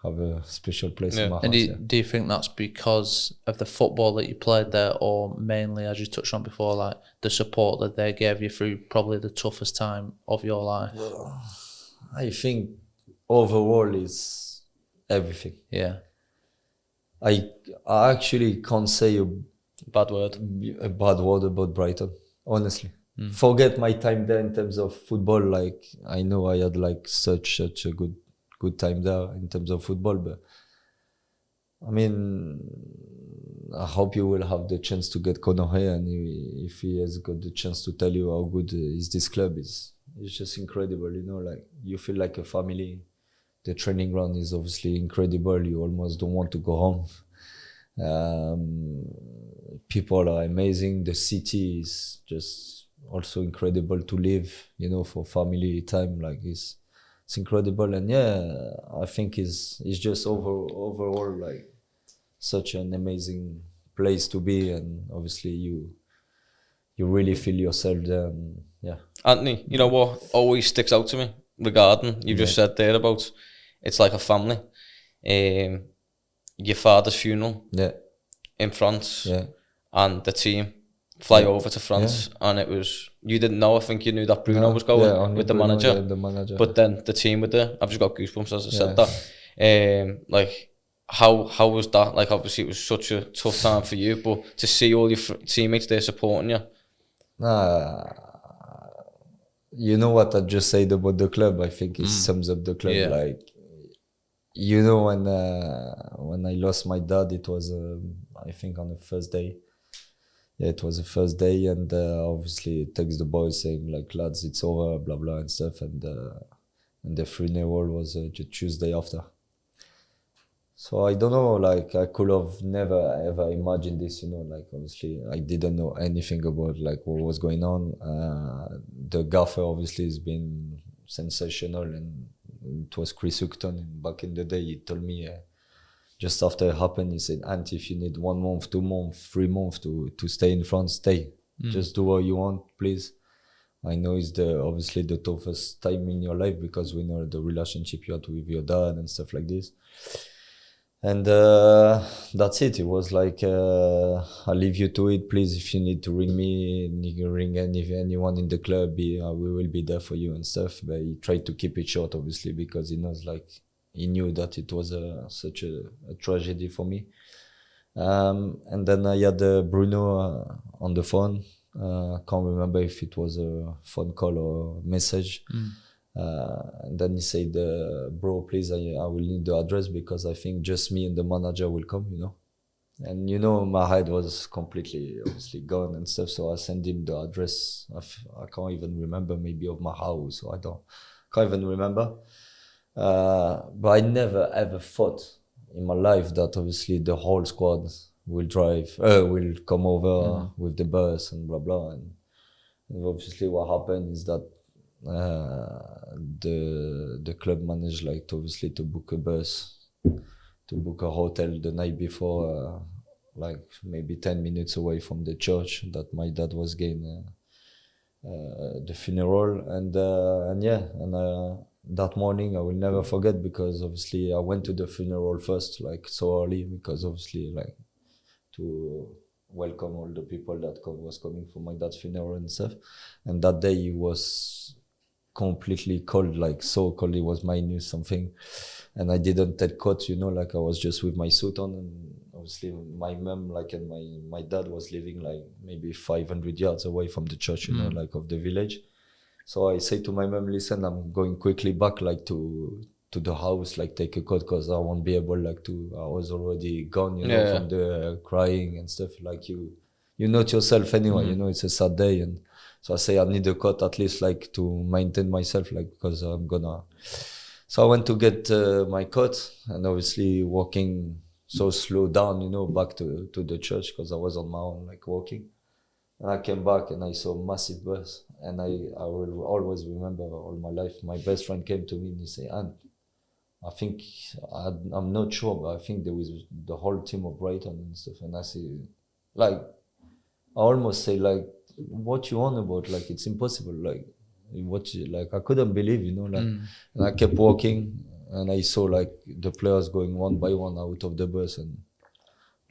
have a special place in my heart. And do you think that's because of the football that you played there, or mainly, as you touched on before, like the support that they gave you through probably the toughest time of your life? Well, I think overall is everything. Yeah. I actually can't say a bad word about Brighton, honestly. Forget my time there in terms of football. Like, I know I had like such a good time there in terms of football, but I mean, I hope you will have the chance to get Knockaert, and if he has got the chance to tell you how good is this club, it's just incredible, you know, like, you feel like a family. The training ground is obviously incredible. You almost don't want to go home. People are amazing. The city is just also incredible to live, you know, for family time. Like, it's incredible. And I think it's just overall like such an amazing place to be. And obviously you really feel yourself there. And, Antony, you know what always sticks out to me regarding, you just said there about, it's like a family. Your father's funeral in France, and the team fly over to France, and it was, you didn't know, I think you knew that Bruno was going with the manager, but then the team were there. I've just got goosebumps as I said that. Like, how was that? Like, obviously it was such a tough time for you, but to see all your teammates there supporting you. You know what I just said about the club, I think it sums up the club. Like, you know, when I lost my dad, it was I think on the first day. Yeah, it was the first day, and obviously it takes the boys saying like, lads, it's over, blah blah and stuff, and the funeral was Tuesday after. So I don't know, like, I could have never ever imagined this, you know, like, obviously I didn't know anything about like what was going on. The gaffer obviously has been sensational, and it was Chris Hookton, and back in the day he told me just after it happened, he said, "Ant, if you need 1 month, 2 months, 3 months to stay in France, stay. Just do what you want, please. I know it's obviously the toughest time in your life, because we know the relationship you had with your dad and stuff like this." And that's it. It was like, I'll leave you to it. Please, if you need to ring me, you can ring anyone in the club. We will be there for you and stuff. But he tried to keep it short, obviously, because he knows, like, he knew that it was such a tragedy for me. And then I had Bruno on the phone. I can't remember if it was a phone call or message. And then he said, "Bro, please, I will need the address, because I think just me and the manager will come, you know." And you know, my head was completely obviously gone and stuff. So I sent him the address. I can't even remember, maybe of my house. So can't even remember. But I never ever thought in my life that obviously the whole squad will come over with the bus and blah blah. And obviously what happened is that the club managed like obviously to book a bus, to book a hotel the night before, like maybe 10 minutes away from the church that my dad was going the funeral. And that morning I will never forget, because obviously I went to the funeral first like so early, because obviously like to welcome all the people that was coming for my dad's funeral and stuff. And that day it was completely cold, like so cold, it was minus something. And I didn't take coat, you know, like I was just with my suit on. And obviously my mum and my dad was living like maybe 500 yards away from the church, you know, like of the village. So I say to my mum, listen, I'm going quickly back like to the house, like take a coat, because I won't be able like I was already gone, you know, from the crying and stuff. Like you know to yourself anyway, you know, it's a sad day. And so I say I need a coat at least like to maintain myself, like because I'm gonna. So I went to get my coat, and obviously walking so slow down, you know, back to the church, because I was on my own, like walking. And I came back and I saw a massive bus. And I will always remember all my life. My best friend came to me and he said, "Ant, I think, I'm not sure, but I think there was the whole team of Brighton and stuff." And I say, like, I almost say, like, what you on about? Like, it's impossible. Like, I couldn't believe, you know, like, and I kept walking and I saw like the players going one by one out of the bus, and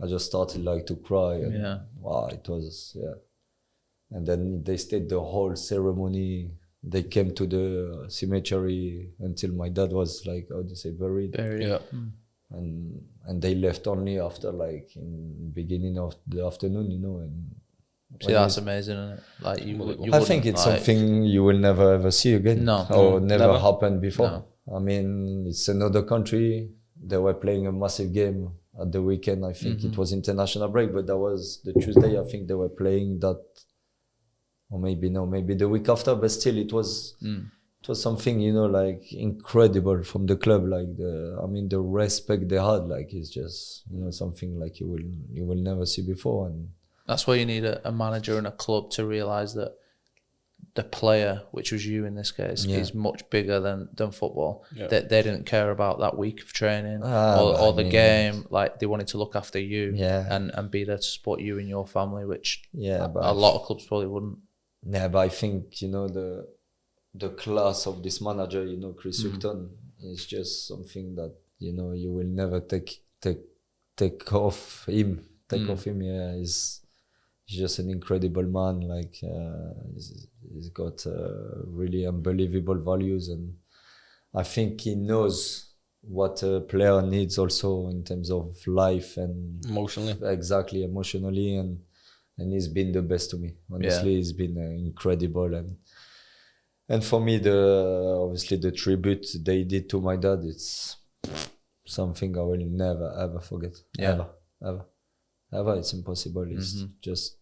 I just started like to cry. And, wow, it was, And then they stayed the whole ceremony. They came to the cemetery until my dad was like, how do you say, buried? And they left only after like in beginning of the afternoon, you know. And see, that's amazing, isn't it? Like you I think it's like, something you will never ever see again. Or never happened before. No. I mean, it's another country. They were playing a massive game at the weekend. I think it was international break, but that was the Tuesday. I think they were playing that. Or maybe the week after, but still it was something, you know, like incredible from the club. Like the respect they had, like it's just, you know, something like you will never see before. And that's why you need a manager and a club to realise that the player, which was you in this case, is much bigger than football. They didn't care about that week of training or the game. Like they wanted to look after you and be there to support you and your family, which a lot of clubs probably wouldn't. Yeah, but I think, you know, the class of this manager, you know, Chris Hughton, is just something that, you know, you will never take off him. Yeah, he's just an incredible man. Like he's got really unbelievable values, and I think he knows what a player needs also in terms of life and emotionally, and he's been the best to me. Honestly, he's been incredible, and for me, obviously the tribute they did to my dad, it's something I will never ever forget. Ever. It's impossible. It's just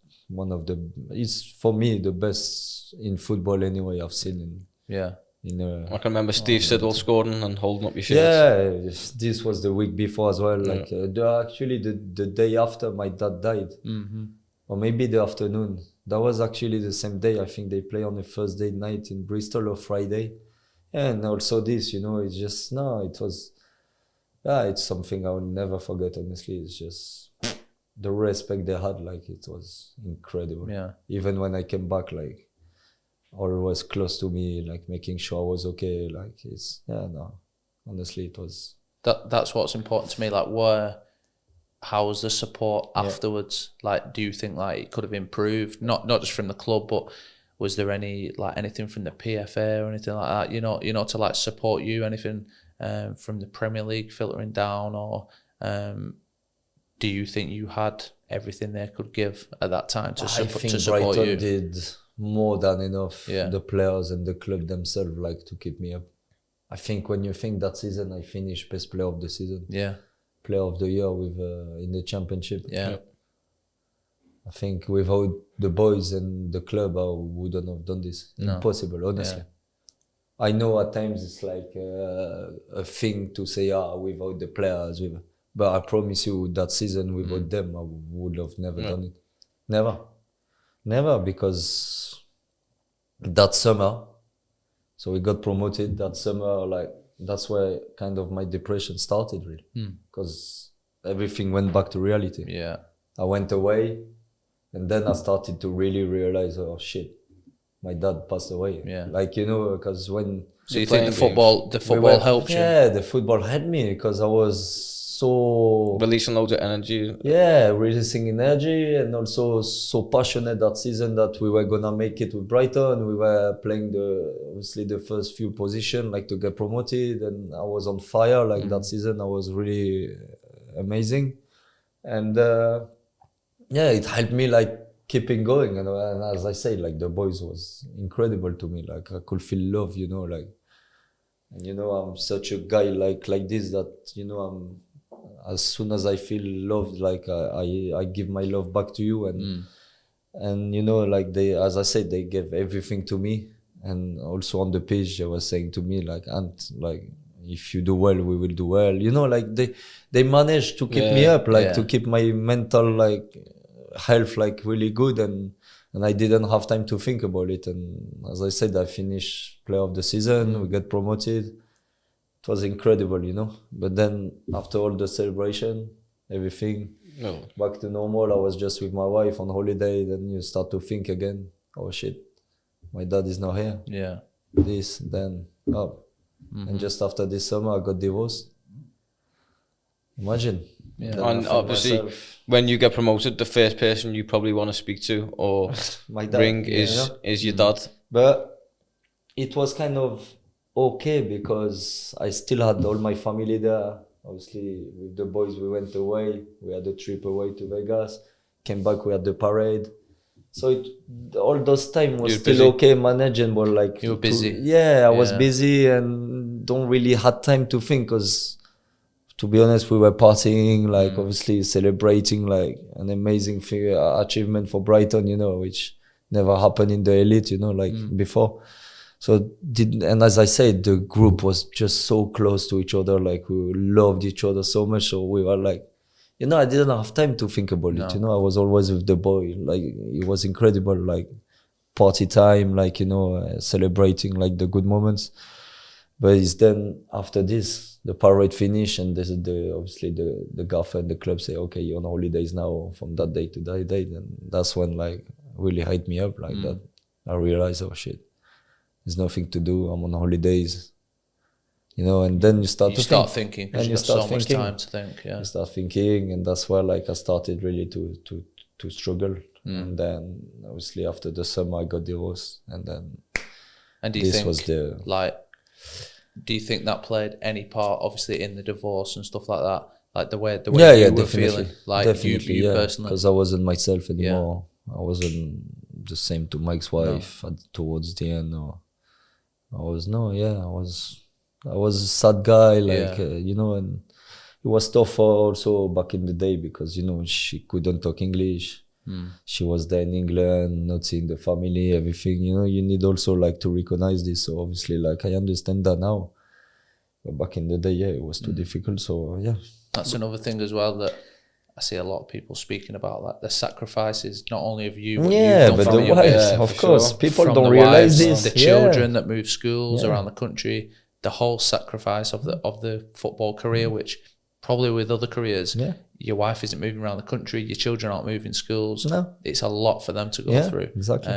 it's for me the best in football anyway I've seen. I can remember Steve Siddle scoring and holding up your shirt. Yeah, this was the week before as well. Like actually the day after my dad died. Or maybe the afternoon. That was actually the same day. I think they play on a Thursday night in Bristol or Friday. And also this, you know, it's just, it was, it's something I will never forget, honestly. It's just the respect they had, like, it was incredible. Yeah. Even when I came back, like, always close to me, like, making sure I was okay. Like, honestly, it was. That's what's important to me, like, how was the support afterwards? Like, do you think like it could have improved? Not just from the club, but was there anything from the PFA or anything like that? You know, to like support you, anything from the Premier League filtering down, or do you think you had everything they could give at that time to support Brighton you? Did more than enough. The players and the club themselves, like, to keep me up. I think when you think that season I finished best player of the season. player of the year with in the championship. Yeah. I think without the boys and the club, I wouldn't have done this. No. Impossible, honestly. Yeah. I know at times it's like a thing to say, without the players, but I promise you that season without them, I would have never done it. Never, because that summer, so we got promoted that summer, like that's where kind of my depression started really, because everything went back to reality. Yeah. I went away, and then I started to really realize, oh shit, my dad passed away. Yeah. Like, you know, because when... So you think the football helped you? Yeah, the football helped me because I was so... Releasing loads of energy. Yeah, releasing energy, and also so passionate that season that we were gonna make it with Brighton. We were playing obviously the first few positions, like to get promoted, and I was on fire. Like that season, I was really amazing. And it helped me like keeping going. And as I say, like the boys was incredible to me. Like I could feel love, you know, like, and you know, I'm such a guy like this that, you know, as soon as I feel loved, like I give my love back to you, and you know, like as I said, they gave everything to me, and also on the pitch they were saying to me like, Ant, like if you do well, we will do well, you know, like they managed to keep me up, like to keep my mental like health like really good, and I didn't have time to think about it. And as I said, I finished player of the season, we got promoted. It was incredible, you know. But then after all the celebration, everything back to normal. I was just with my wife on holiday. Then you start to think again, oh shit, my dad is not here. Yeah. This, then, and just after this summer, I got divorced. Imagine. Yeah. And obviously, when you get promoted, the first person you probably want to speak to or my dad, ring is your dad. But it was kind of okay because I still had all my family there. Obviously, with the boys, we went away. We had a trip away to Vegas. Came back, we had the parade. So all those time was still busy. Okay, manageable. Like you were busy. I was busy and don't really had time to think because, to be honest, we were partying, like obviously celebrating like an amazing achievement for Brighton, you know, which never happened in the elite, you know, like before. So and as I said, the group was just so close to each other, like we loved each other so much. So we were like, you know, I didn't have time to think about it. You know, I was always with the boy. Like it was incredible, like party time, like, you know, celebrating like the good moments. But it's then after this, the parade finish, and this is obviously the gaffer and the club say, okay, you're on holidays now from that day to that date, and that's when like really hyped me up like that. I realized, oh shit, there's nothing to do. I'm on holidays, you know, and then you start thinking because you got so much time to think. Yeah, you start thinking, and that's where like I started really to struggle. And then obviously after the summer I got divorced, and then do you think do you think that played any part, obviously, in the divorce and stuff like that? Like the way you were feeling, like you personally? Because I wasn't myself anymore. I wasn't the same to Mike's wife towards the end. I was a sad guy, like, you know, and it was tough also back in the day because, you know, she couldn't talk English. She was there in England, not seeing the family, everything, you know, you need also like to recognize this. So obviously like I understand that now, but back in the day, it was too difficult. So that's another thing as well that I see a lot of people speaking about, like the sacrifices not only of you, but you've done but the wives, of course, people don't realize this. The children that move schools around the country, the whole sacrifice of the football career, which probably with other careers, your wife isn't moving around the country, your children aren't moving schools. No. It's a lot for them to go through. Exactly.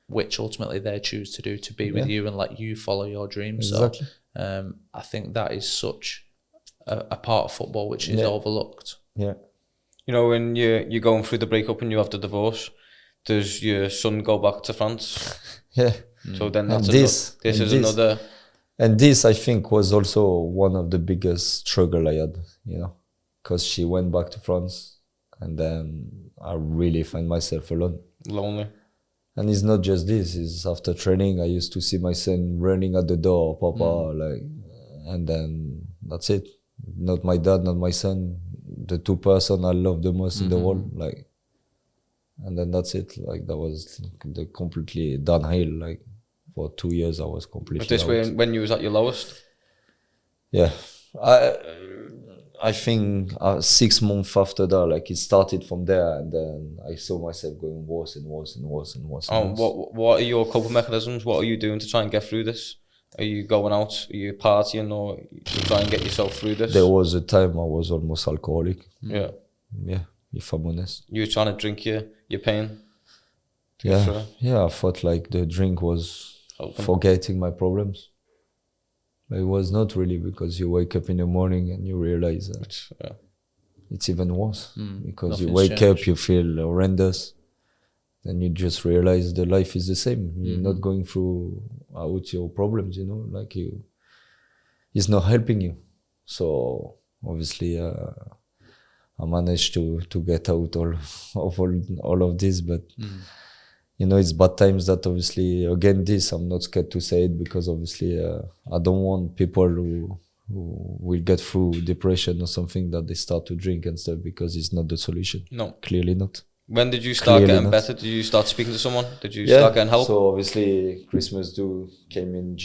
Which ultimately they choose to do, to be with you and let you follow your dreams. Exactly. So I think that is such a part of football which is overlooked. Yeah. You know, when you're going through the breakup and you have the divorce, does your son go back to France? Yeah. So then this is another... And this, I think, was also one of the biggest struggle I had, you know, because she went back to France, and then I really find myself alone. Lonely. And it's not just this, it's after training, I used to see my son running at the door, Papa, like, and then that's it. not my dad, not my son, the two person I love the most in the world, like. And then that's it. Like that was the completely downhill. Like for 2 years, I was completely. Was this when you was at your lowest? Yeah, I think 6 months after that, like it started from there, and then I saw myself going worse and worse and worse and worse. And worse. What are your coping mechanisms? What are you doing to try and get through this? Are you going out? Are you partying, or you try and get yourself through this? There was a time I was almost alcoholic. Yeah. Yeah, if I'm honest. You were trying to drink your pain? Yeah, yeah. I felt like the drink was forgetting my problems. But it was not really, because you wake up in the morning and you realize that it's even worse. Because you wake up, you feel horrendous. Then you just realize the life is the same. You're not going through out your problems, you know, like it's not helping you. So obviously I managed to get out all of this, but you know, it's bad times that obviously, again, I'm not scared to say it, because obviously I don't want people who will get through depression or something that they start to drink and stuff, because it's not the solution. No. Clearly not. When did you start getting better? Did you start speaking to someone? Did you start getting help? So obviously Christmas came in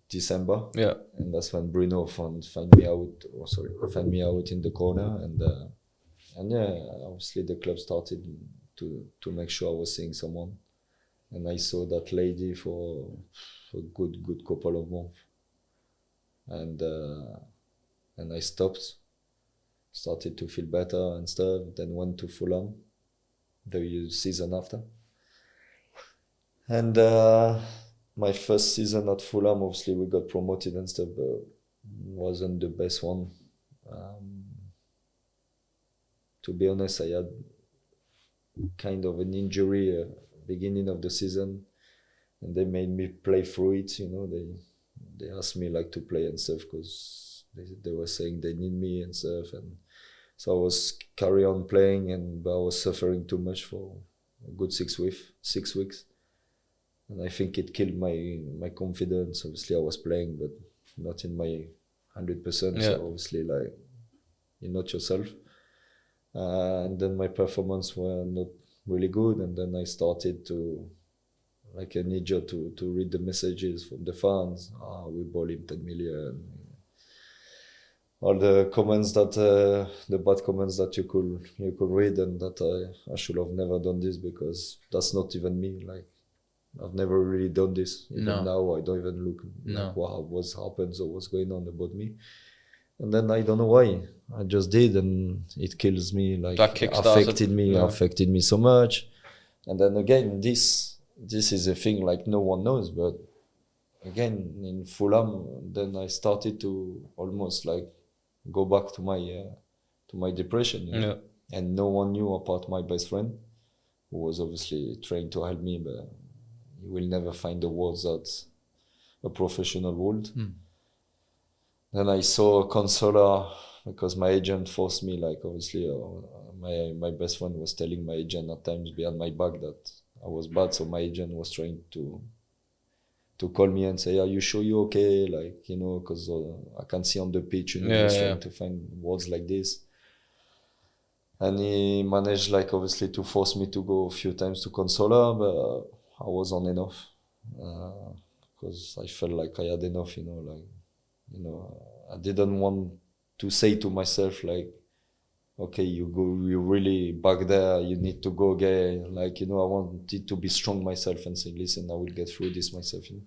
December. Yeah. And that's when Bruno found me out in the corner, and yeah, obviously the club started to make sure I was seeing someone. And I saw that lady for a good couple of months. And I started to feel better and stuff, then went to Fulham the season after. And my first season at Fulham, obviously we got promoted and stuff, but wasn't the best one. To be honest, I had kind of an injury beginning of the season, and they made me play through it. You know, they asked me like to play and stuff, because they were saying they need me and stuff, and so I was carry on playing, but I was suffering too much for a good 6 weeks, and I think it killed my confidence. Obviously I was playing, but not in my 100%. So obviously, like, you're not yourself. And then my performance were not really good, and then I started to, like an idiot, to read the messages from the fans. We bought him 10 million. All the comments the bad comments that you could read, and that I should have never done this, because that's not even me. Like, I've never really done this. Even now, I don't even look like what's happened or what's going on about me. And then I don't know why. I just did, and it kills me. Like, affected me so much. And then again, this is a thing like no one knows. But again, in Fulham, then I started to almost like go back to my depression. You know? And no one knew apart my best friend, who was obviously trying to help me, but you will never find the words that a professional would. Then I saw a counselor, because my agent forced me, like, obviously my best friend was telling my agent at times behind my back that I was bad, so my agent was trying to call me and say, are you sure you're okay? Like, you know, because I can see on the pitch, you know, he's trying to find words like this. And he managed, like, obviously to force me to go a few times to counselor, but I wasn't enough, because I felt like I had enough, you know, like, you know, I didn't want to say to myself, like, okay, you really back there, you need to go again. Like, you know, I wanted to be strong myself and say, listen, I will get through this myself, you know.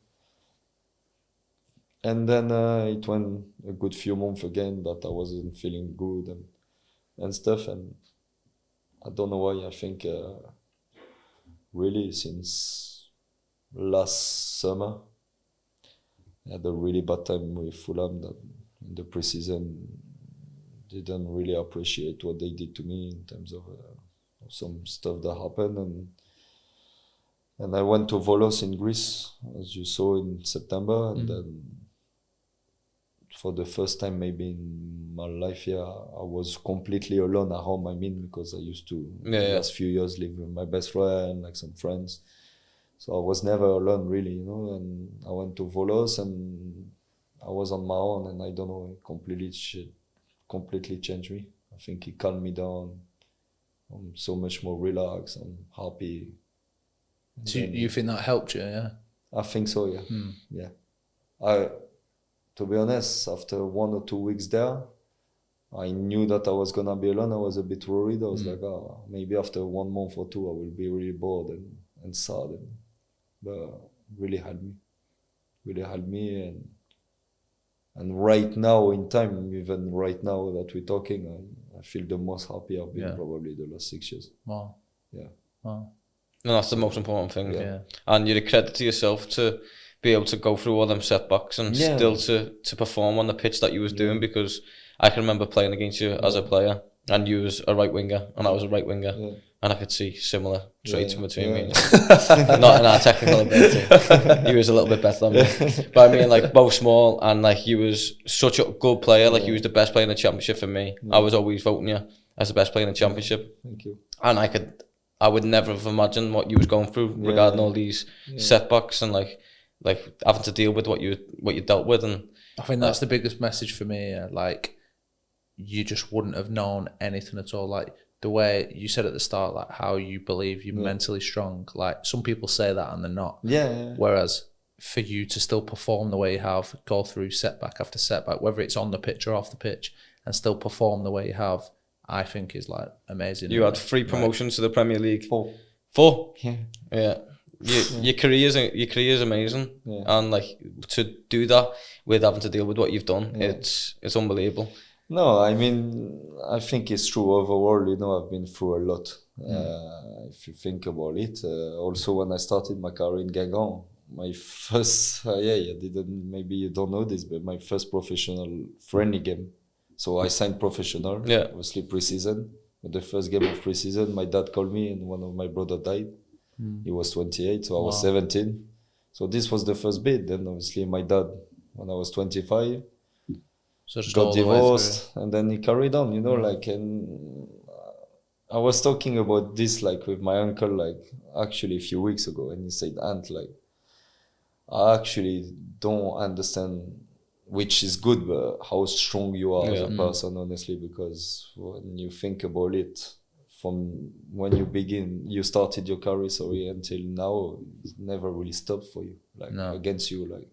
And then it went a good few months again that I wasn't feeling good and stuff. And I don't know why. I think really since last summer, I had a really bad time with Fulham, that in the pre-season didn't really appreciate what they did to me in terms of some stuff that happened. And I went to Volos in Greece, as you saw, in September. And then for the first time maybe in my life, I was completely alone at home. I mean, because I used to, the last few years, live with my best friend, like some friends. So I was never alone, really, you know. And I went to Volos, and I was on my own, and I don't know, completely completely changed me. I think he calmed me down. I'm so much more relaxed. I'm happy. So you think that helped you? Yeah. I think so. Yeah. Yeah. To be honest, after 1 or 2 weeks there, I knew that I was gonna be alone. I was a bit worried. I was like, maybe after 1 month or 2, I will be really bored and sad. But really helped me. And right now in time, even right now that we're talking, I feel the most happy I've been probably the last 6 years. Wow. Yeah. Wow. And that's the most important thing. Yeah. And you're a credit to yourself to be able to go through all them setbacks and still to perform on the pitch that you was doing, because I can remember playing against you as a player, and you was a right winger and I was a right winger, and I could see similar traits in between me. Not in our technical ability. You was a little bit better than me. But I mean, like, both small, and like, you was such a good player. Like, you was the best player in the championship for me. I was always voting you as the best player in the championship. Thank you. And I would never have imagined what you was going through regarding all these setbacks and like having to deal with what you dealt with. And I think that's the biggest message for me. Like, you just wouldn't have known anything at all. Like, the way you said at the start, like, how you believe you're mentally strong. Like, some people say that and they're not. Whereas for you to still perform the way you have, go through setback after setback, whether it's on the pitch or off the pitch, and still perform the way you have, I think is like amazing. You had 3 promotions to the Premier League. 4. 4? Yeah. Your career is amazing, and like, to do that with having to deal with what you've done, it's unbelievable. No, I mean, I think it's true overall. I've been through a lot. If you think about it, also when I started my career in Guingamp, my first, maybe you don't know this, but my first professional friendly game. So I signed professional, obviously pre-season. But the first game of pre-season, my dad called me and one of my brother died. He was 28, so I was 17. So this was the first bid. Then obviously my dad, when I was 25, got divorced, and then he carried on, and I was talking about this like with my uncle, like actually a few weeks ago, and he said, Ant, like, I actually don't understand, which is good, but how strong you are as a person, honestly, because when you think about it, from when you started your career, until now, it's never really stopped for you, like against you, like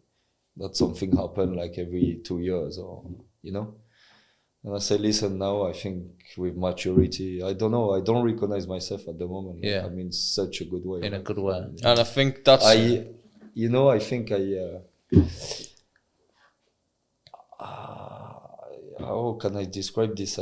that something happened like every 2 years, or And I say, listen, now I think with maturity, I don't know, I don't recognize myself at the moment. Like, I mean, such a good way. In a good way. And I think that's... how can I describe this?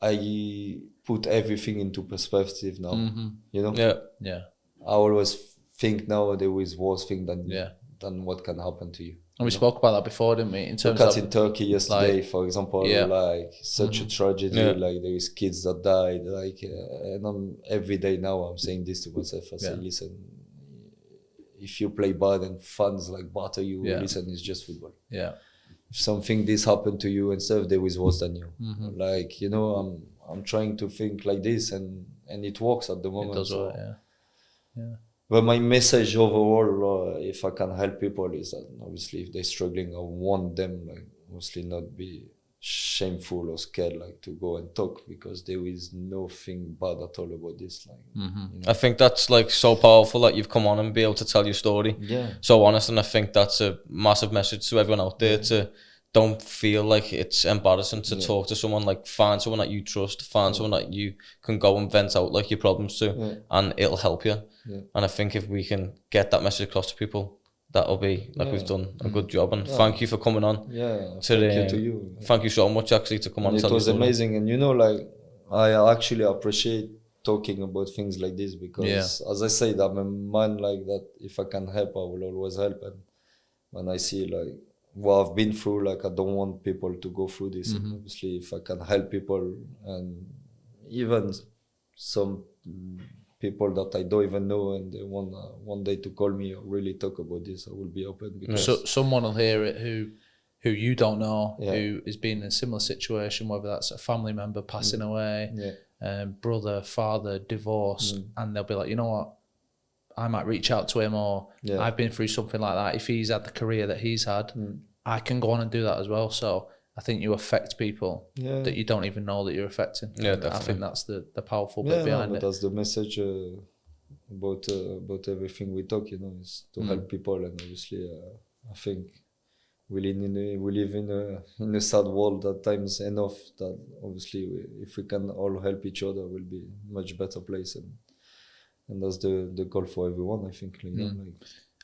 I put everything into perspective now. Yeah. I always think now there is worse thing than what can happen to you. And we spoke about that before, didn't we? In terms of in Turkey yesterday, for example, like such a tragedy. Like there is kids that died. Like, and every day now I'm saying this to myself. I say, listen, if you play bad and fans like batter you, listen, it's just football. Yeah. If something this happened to you and stuff, there is worse than you. Like, I'm trying to think like this, and it works at the moment. It does work, yeah. But my message overall, if I can help people, is that obviously if they're struggling, I want them, like, obviously not be shameful or scared, like, to go and talk, because there is nothing bad at all about this. Like, I think that's like so powerful that you've come on and be able to tell your story. So honest, and I think that's a massive message to everyone out there to don't feel like it's embarrassing to talk to someone. Like, find someone that you trust, find someone that you can go and vent out like your problems to, and it'll help you. And I think if we can get that message across to people, that'll be like we've done a good job. And thank you for coming on. Thank you to you. Thank you so much actually to come on. And it was amazing, and like, I actually appreciate talking about things like this, because as I said, I'm a man like that. If I can help, I will always help. And when I see like what I've been through, like, I don't want people to go through this. And obviously, if I can help people, and even some people that I don't even know, and they want one day to call me or really talk about this, I will be open. Because so someone will hear it who you don't know, who is being in a similar situation, whether that's a family member passing away, brother, father, divorce, and they'll be like, you know what, I might reach out to him, or I've been through something like that. If he's had the career that he's had, I can go on and do that as well. So I think you affect people that you don't even know that you're affecting. Yeah, definitely. I think that's the powerful bit behind but it. that's the message about everything we talk, you know, is to help people. And obviously, I think we live in a sad world at times enough that obviously if we can all help each other, we'll be a much better place. And that's the goal for everyone, I think. You know,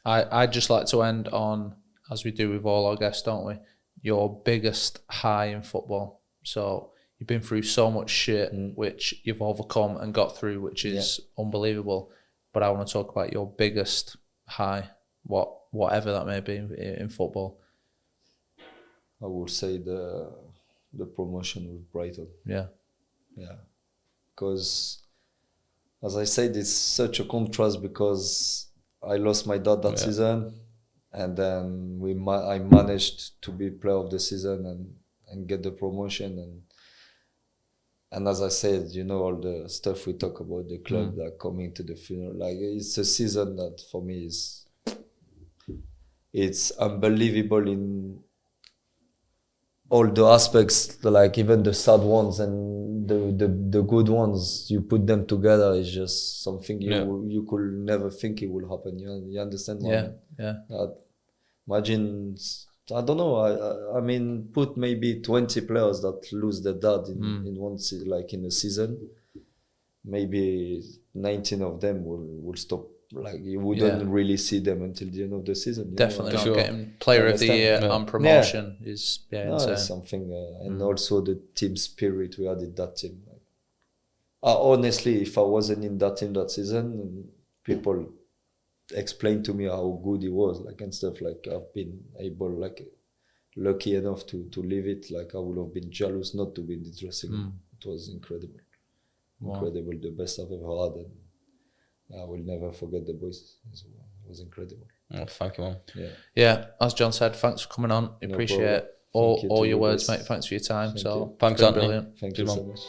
I'd just like to end on, as we do with all our guests, don't we? Your biggest high in football. So you've been through so much shit, which you've overcome and got through, which is unbelievable. But I want to talk about your biggest high, whatever that may be in football. I would say the promotion with Brighton. Yeah. Because, as I said, it's such a contrast because I lost my dad that season. And then I managed to be player of the season and get the promotion. And as I said, you know, all the stuff we talk about, the club that coming to the final, like it's a season that for me it's unbelievable in all the aspects, like even the sad ones and the good ones. You put them together, it's just something you could never think it will happen. You understand? Imagine, I don't know. I mean, put maybe 20 players that lose their dad in one like in a season. Maybe 19 of them will stop. Like you wouldn't really see them until the end of the season. Definitely not getting player of the year and promotion is insane. Something, and also the team spirit we had in that team. Honestly, if I wasn't in that team that season, people explained to me how good he was, like, and stuff. Like I've been able, like, lucky enough to live it. Like I would have been jealous not to be in the dressing room. It was incredible. Incredible, the best I've ever had, and I will never forget the boys. It was incredible. Oh, thank you, man. Yeah, as John said, thanks for coming on. Appreciate all your words, mate. Thanks for your time. Thanks, Antony. Thank you so much.